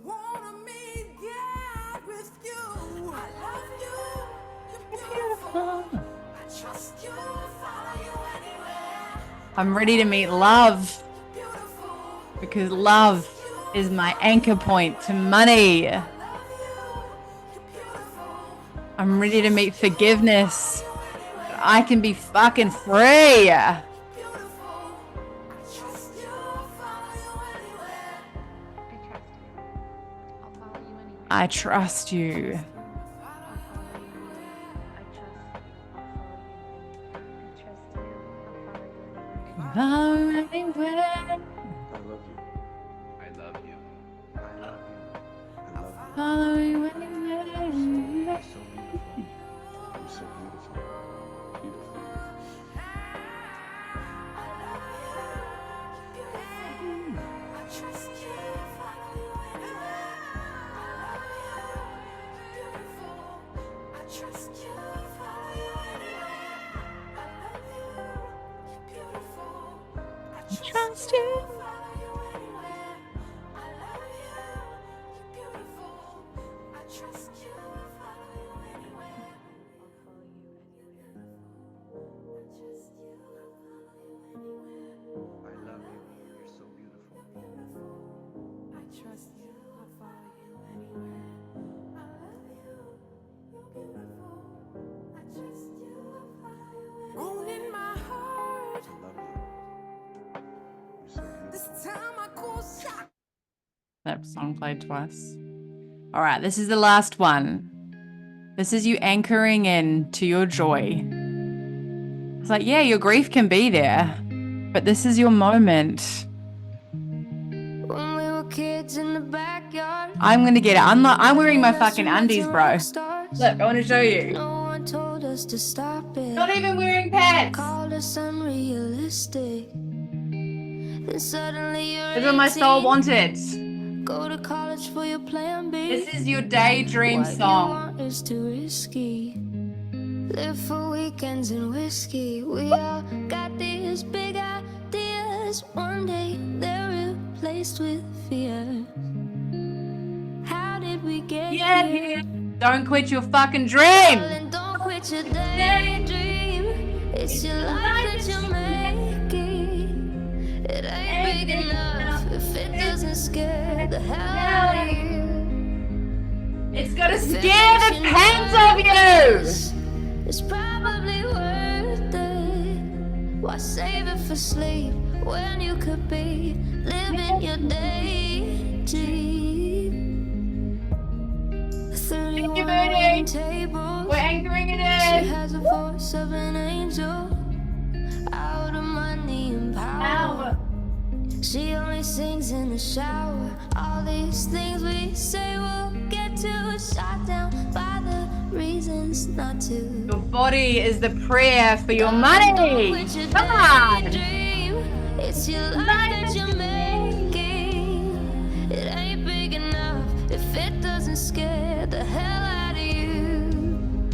D: wanna meet God with you. I love you. You're beautiful. I trust you. Follow you anywhere.
A: I'm ready to meet love
D: Beautiful.
A: because love is my anchor point to money.
D: I love you. You're beautiful.
A: I'm ready to meet forgiveness. I can be fucking free.
D: Beautiful. I trust you. Follow you anywhere.
A: I trust you. Follow you anywhere.
I: I love you. I love you. I love you. I love you.
A: Follow you
I: You're
A: anywhere.
I: so beautiful. You're so beautiful. Beautiful.
D: I trust you. Follow you anywhere. I love you. Beautiful. I trust you. Follow you anywhere. I love you. You're beautiful. I trust you. Follow you anywhere. I love you. You're beautiful. I trust you. Follow you anywhere. I'll follow you anywhere. I trust you. I'll follow you anywhere.
I: I love you. You're so beautiful.
D: I trust you. I'll follow you anywhere. I love you. You're beautiful. I trust you. I'll follow you anywhere. Wrong in my heart.
I: I love you. You're so beautiful.
D: This time I call shot.
A: That song played twice. All right, this is the last one. This is you anchoring in to your joy. It's like, yeah, your grief can be there, but this is your moment.
D: When we were kids in the backyard.
A: I'm gonna get it. I'm wearing my fucking undies, bro. Look, I want to show you.
D: No one told us to stop it.
A: Not even wearing pants.
D: Called us unrealistic. Then suddenly you're
A: This is what my soul
D: 18.
A: wanted.
D: Go to college for your plan B.
A: This is your daydream
D: What you
A: song.
D: want is too risky. Live for weekends and whiskey. We all got these big ideas. One day they're replaced with fear. How did we get
A: Yeah,
D: here?
A: don't quit your fucking dream.
D: Darling, don't quit your daydream. It's your life that you're making. It ain't big enough if it doesn't scare the hell out of you.
A: It's gonna scare the pants off you.
D: It's probably worth it. Why save it for sleep when you could be living your daydream? 31
A: Moody.
D: tables.
A: We're anchoring it
D: She
A: in.
D: has a voice of an angel. Out of money and power. She only sings in the shower. All these things we say will get to shot down by the reasons not to.
A: Your body is the prayer for your money. Come on.
D: It's your life that you're making. It ain't big enough if it doesn't scare the hell out of you.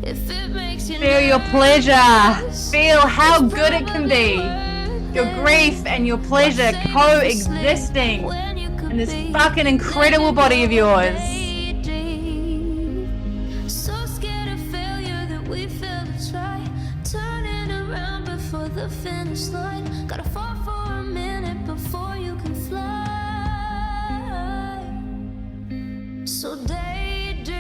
D: If it makes you
A: Feel your pleasure.
D: nervous,
A: Feel how
D: it's
A: good it can
D: probably
A: be.
D: worth
A: Your
D: it.
A: grief and your pleasure
D: Save it for
A: coexisting
D: sleep when you could
A: in this
D: be
A: fucking incredible body of yours.
D: daydream. So scared of failure that we fail to try. Turn it around before the finish line. Gotta fall for a minute before you can fly. So daydream.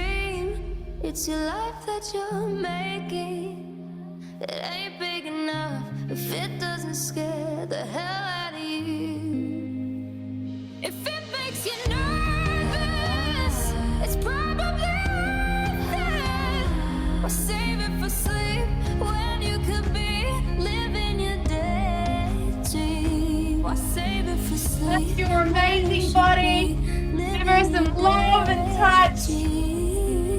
D: It's your life that you're making. It ain't big enough if it doesn't scare the hell out of you. If it makes you nervous, it's probably worth it. Or save it for sleep when you could be living your daydream. Or save it for sleep.
A: That's your amazing body. Give her some love and touch.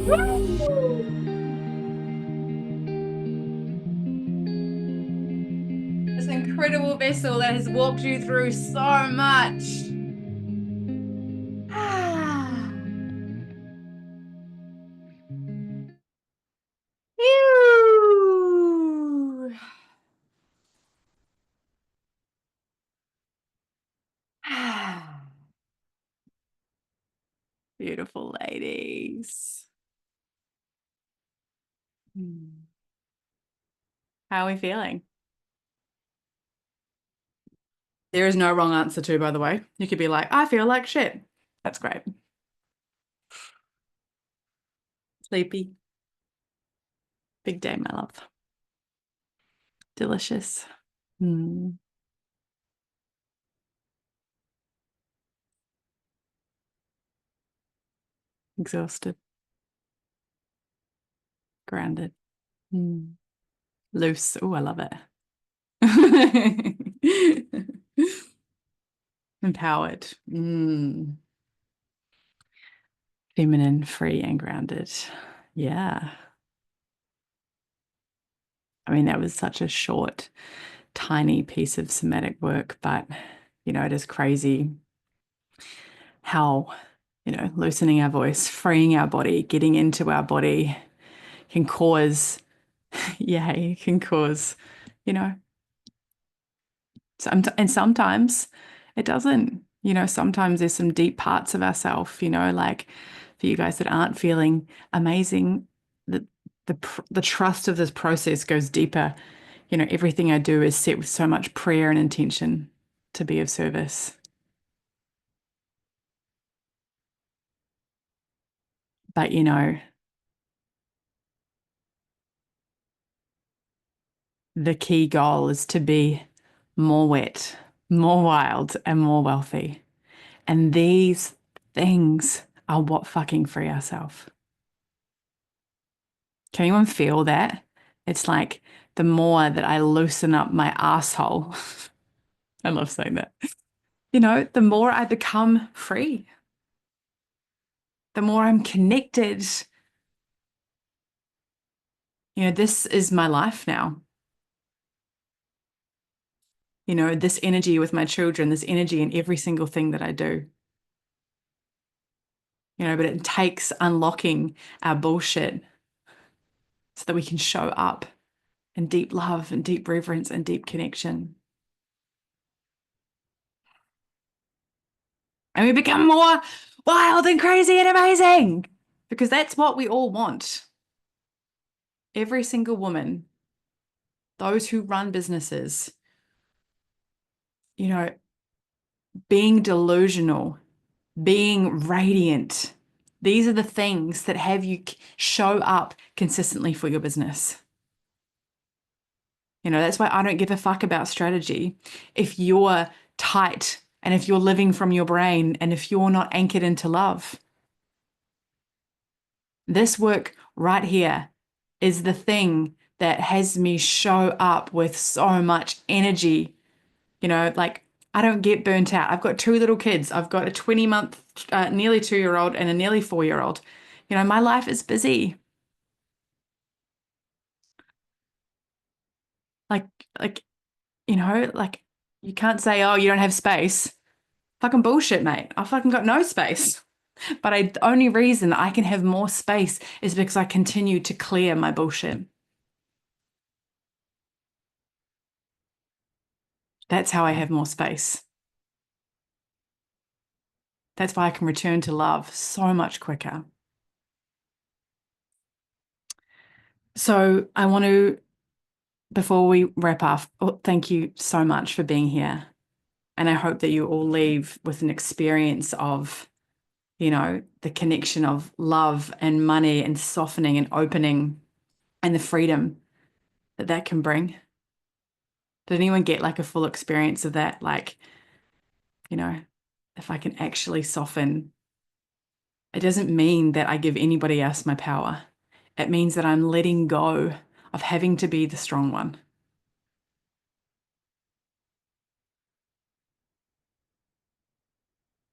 A: Woo! This incredible vessel that has walked you through so much. Phew. Beautiful ladies. How are we feeling? There is no wrong answer to, by the way. You could be like, I feel like shit. That's great. Sleepy. Big day, my love. Delicious. Exhausted. Grounded. Loose. Oh, I love it. Empowered. Feminine, free, and grounded. Yeah. I mean, that was such a short, tiny piece of somatic work, but, you know, it is crazy how, you know, loosening our voice, freeing our body, getting into our body can cause, can cause, you know, and sometimes it doesn't, you know, sometimes there's some deep parts of ourselves, you know, like for you guys that aren't feeling amazing, the trust of this process goes deeper. You know, everything I do is set with so much prayer and intention to be of service. But, you know, the key goal is to be more wet, more wild, and more wealthy. And these things are what fucking free ourselves. Can anyone feel that? It's like the more that I loosen up my asshole, I love saying that, you know, the more I become free, the more I'm connected. You know, this is my life now. You know, this energy with my children, this energy in every single thing that I do. You know, but it takes unlocking our bullshit so that we can show up in deep love and deep reverence and deep connection. And we become more wild and crazy and amazing, because that's what we all want. Every single woman, those who run businesses, you know, being delusional, being radiant. These are the things that have you show up consistently for your business. You know, that's why I don't give a fuck about strategy. If you're tight and if you're living from your brain and if you're not anchored into love, this work right here is the thing that has me show up with so much energy. You know, like I don't get burnt out. I've got two little kids. I've got a 20-month, nearly 2-year-old and a nearly 4-year-old. You know, my life is busy. Like, you know, like you can't say, oh, you don't have space. Fucking bullshit, mate. I fucking got no space. But the only reason I can have more space is because I continue to clear my bullshit. That's how I have more space. That's why I can return to love so much quicker. So I want to, before we wrap up, thank you so much for being here. And I hope that you all leave with an experience of you know, the connection of love and money and softening and opening and the freedom that that can bring. Did anyone get like a full experience of that? Like, you know, if I can actually soften, it doesn't mean that I give anybody else my power. It means that I'm letting go of having to be the strong one.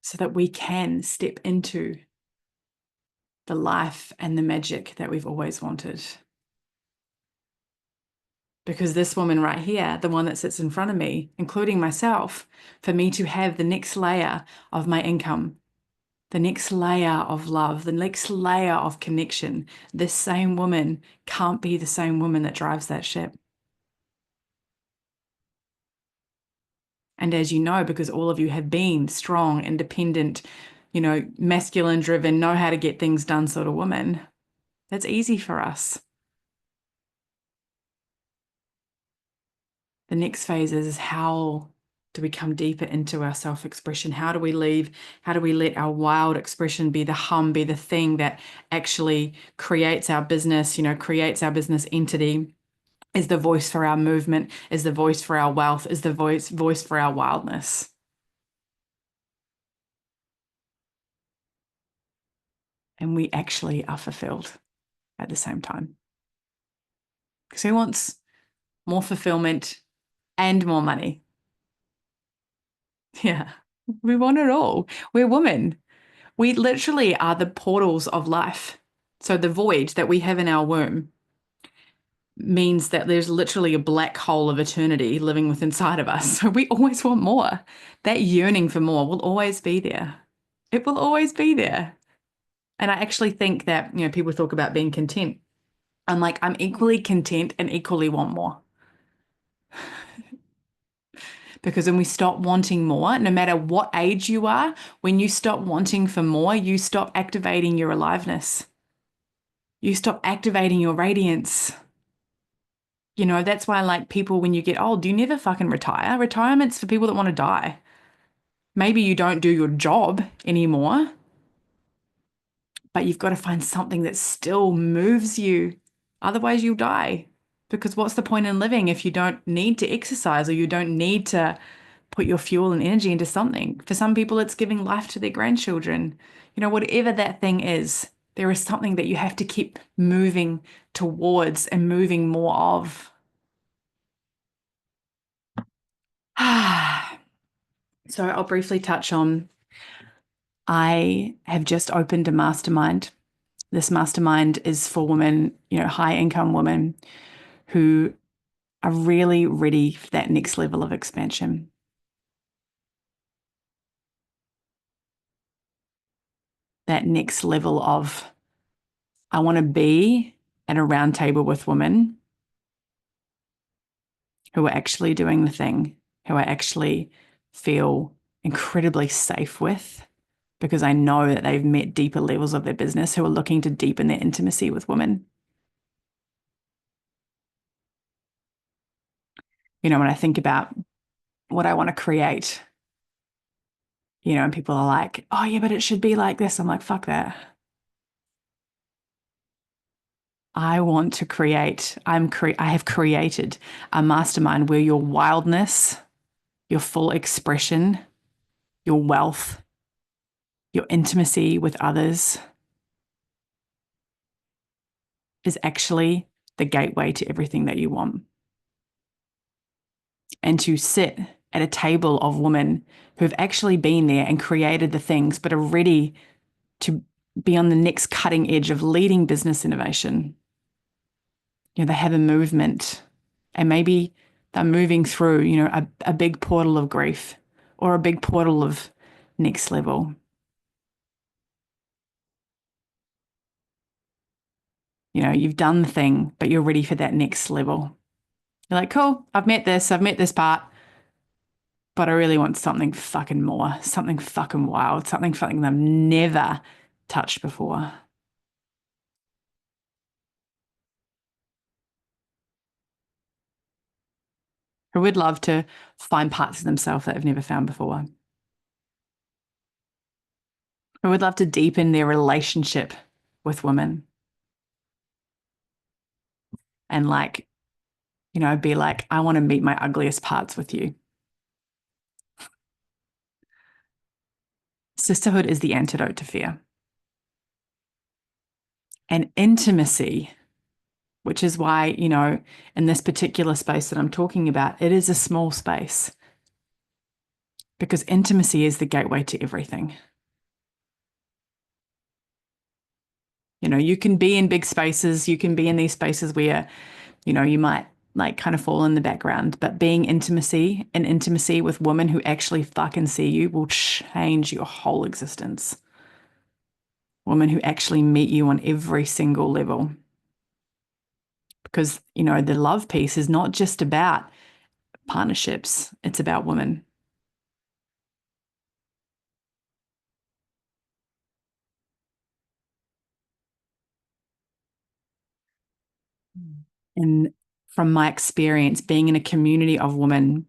A: So that we can step into the life and the magic that we've always wanted. Because this woman right here, the one that sits in front of me, including myself, for me to have the next layer of my income, the next layer of love, the next layer of connection, this same woman can't be the same woman that drives that ship. And as you know, because all of you have been strong, independent, you know, masculine driven, know how to get things done sort of women, that's easy for us. The next phase is how do we come deeper into our self-expression? How do we leave? How do we let our wild expression be the hum, be the thing that actually creates our business, you know, creates our business entity, is the voice for our movement, is the voice for our wealth, is the voice for our wildness. And we actually are fulfilled at the same time. Because who wants more fulfillment and more money? Yeah, we want it all. We're women. We literally are the portals of life. So the void that we have in our womb means that there's literally a black hole of eternity living within inside of us. So we always want more. That yearning for more will always be there. It will always be there. And I actually think that, you know, people talk about being content. I'm like, I'm equally content and equally want more. Because when we stop wanting more, no matter what age you are, when you stop wanting for more, you stop activating your aliveness. You stop activating your radiance. You know, that's why, like, people, when you get old, you never fucking retire. Retirement's for people that want to die. Maybe you don't do your job anymore, but you've got to find something that still moves you. Otherwise, you'll die. Because what's the point in living if you don't need to exercise or you don't need to put your fuel and energy into something? For some people, it's giving life to their grandchildren. You know, whatever that thing is, there is something that you have to keep moving towards and moving more of. So I'll briefly touch on, I have just opened a mastermind. This mastermind is for women, you know, high income women who are really ready for that next level of expansion. That next level of, I want to be at a round table with women who are actually doing the thing, who I actually feel incredibly safe with, because I know that they've met deeper levels of their business, who are looking to deepen their intimacy with women. You know, when I think about what I want to create, you know, and people are like, oh yeah, but it should be like this. I'm like, fuck that. I want to create, I have created a mastermind where your wildness, your full expression, your wealth, your intimacy with others is actually the gateway to everything that you want. And to sit at a table of women who've actually been there and created the things, but are ready to be on the next cutting edge of leading business innovation. You know, they have a movement and maybe they're moving through, you know, a big portal of grief or a big portal of next level. You know, you've done the thing, but you're ready for that next level. You're like, cool, I've met this part, but I really want something fucking more, something fucking wild, something that I've never touched before. Who would love to find parts of themselves that they've never found before? who would love to deepen their relationship with women and like, you know, be like, I want to meet my ugliest parts with you. Sisterhood is the antidote to fear. And intimacy, which is why, you know, in this particular space that I'm talking about, it is a small space because intimacy is the gateway to everything. You know, you can be in big spaces, you can be in these spaces where, you know, you might like kind of fall in the background, but being intimacy with women who actually fucking see you will change your whole existence. Women who actually meet you on every single level. Because, you know, the love piece is not just about partnerships, it's about women. And from my experience, being in a community of women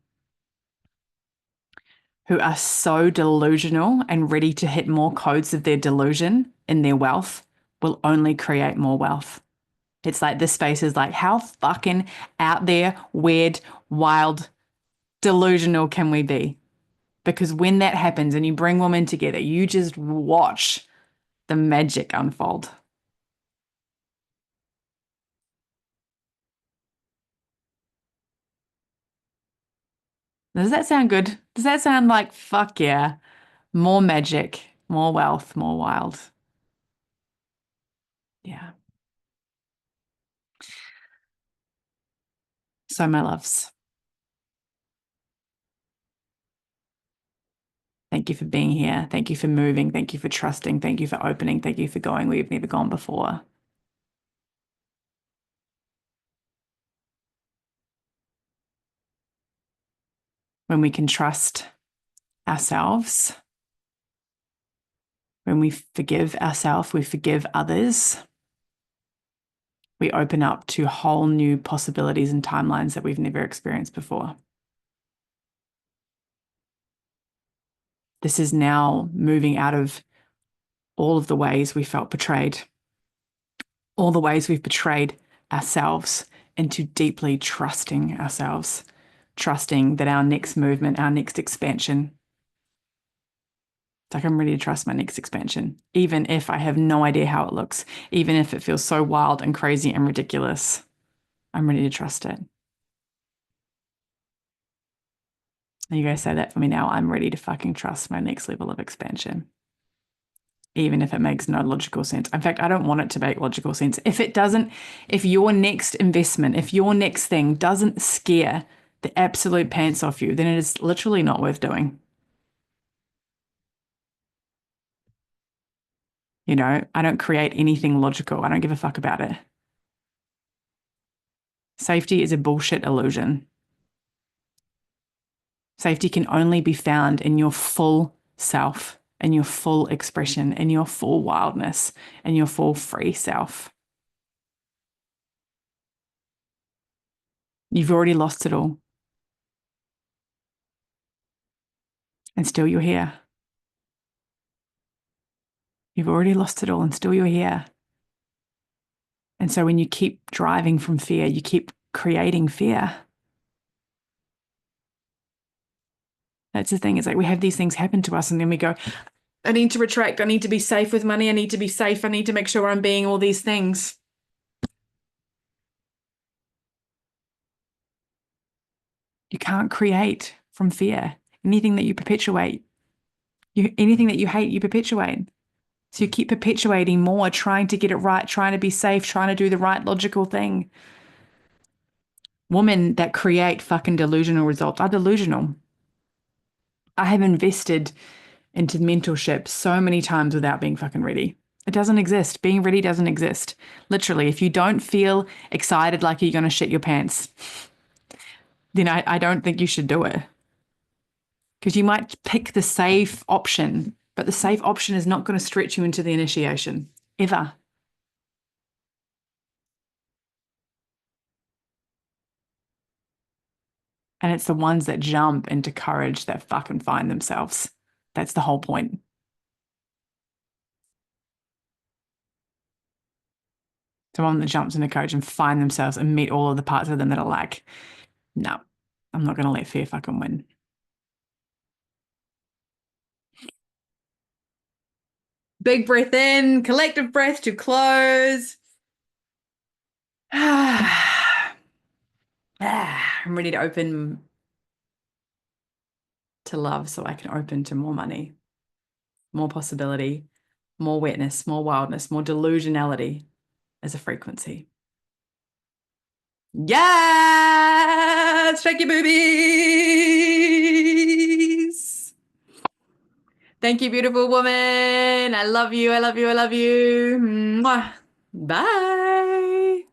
A: who are so delusional and ready to hit more codes of their delusion in their wealth will only create more wealth. It's like this space is like, how fucking out there, weird, wild, delusional can we be? Because when that happens and you bring women together, you just watch the magic unfold. Does that sound good? Does that sound like, fuck yeah, more magic, more wealth, more wild? Yeah. So, my loves, thank you for being here. Thank you for moving. Thank you for trusting. Thank you for opening. Thank you for going where you've never gone before. When we can trust ourselves, when we forgive ourselves, we forgive others, we open up to whole new possibilities and timelines that we've never experienced before. This is now moving out of all of the ways we felt betrayed, all the ways we've betrayed ourselves, into deeply trusting ourselves, trusting that our next movement, our next expansion, it's like I'm ready to trust my next expansion, even if I have no idea how it looks, even if it feels so wild and crazy and ridiculous. I'm ready to trust it. And you guys say that for me now. I'm ready to fucking trust my next level of expansion, even if it makes no logical sense. In fact, I don't want it to make logical sense. If it doesn't, if your next investment, if your next thing doesn't scare the absolute pants off you, then it is literally not worth doing. You know, I don't create anything logical. I don't give a fuck about it. Safety is a bullshit illusion. Safety can only be found in your full self, in your full expression, in your full wildness, in your full free self. You've already lost it all. And still you're here. You've already lost it all and still you're here. And so when you keep driving from fear, you keep creating fear. That's the thing. It's like we have these things happen to us and then we go, I need to retract. I need to be safe with money. I need to be safe. I need to make sure I'm being all these things. You can't create from fear. Anything that you perpetuate, anything that you hate, you perpetuate. So you keep perpetuating more, trying to get it right, trying to be safe, trying to do the right logical thing. Women that create fucking delusional results are delusional. I have invested into mentorship so many times without being fucking ready. It doesn't exist. Being ready doesn't exist. Literally, if you don't feel excited like you're going to shit your pants, then I don't think you should do it. Because you might pick the safe option, but the safe option is not going to stretch you into the initiation, ever. And it's the ones that jump into courage that fucking find themselves. That's the whole point. Someone that jumps in a coach and find themselves and meet all of the parts of them that are like, no, I'm not going to let fear fucking win. Big breath in, collective breath to close. I'm ready to open to love so I can open to more money, more possibility, more wetness, more wildness, more delusionality as a frequency. Yes! Shake your boobies! Thank you, beautiful woman. I love you. I love you. I love you. Mwah. Bye.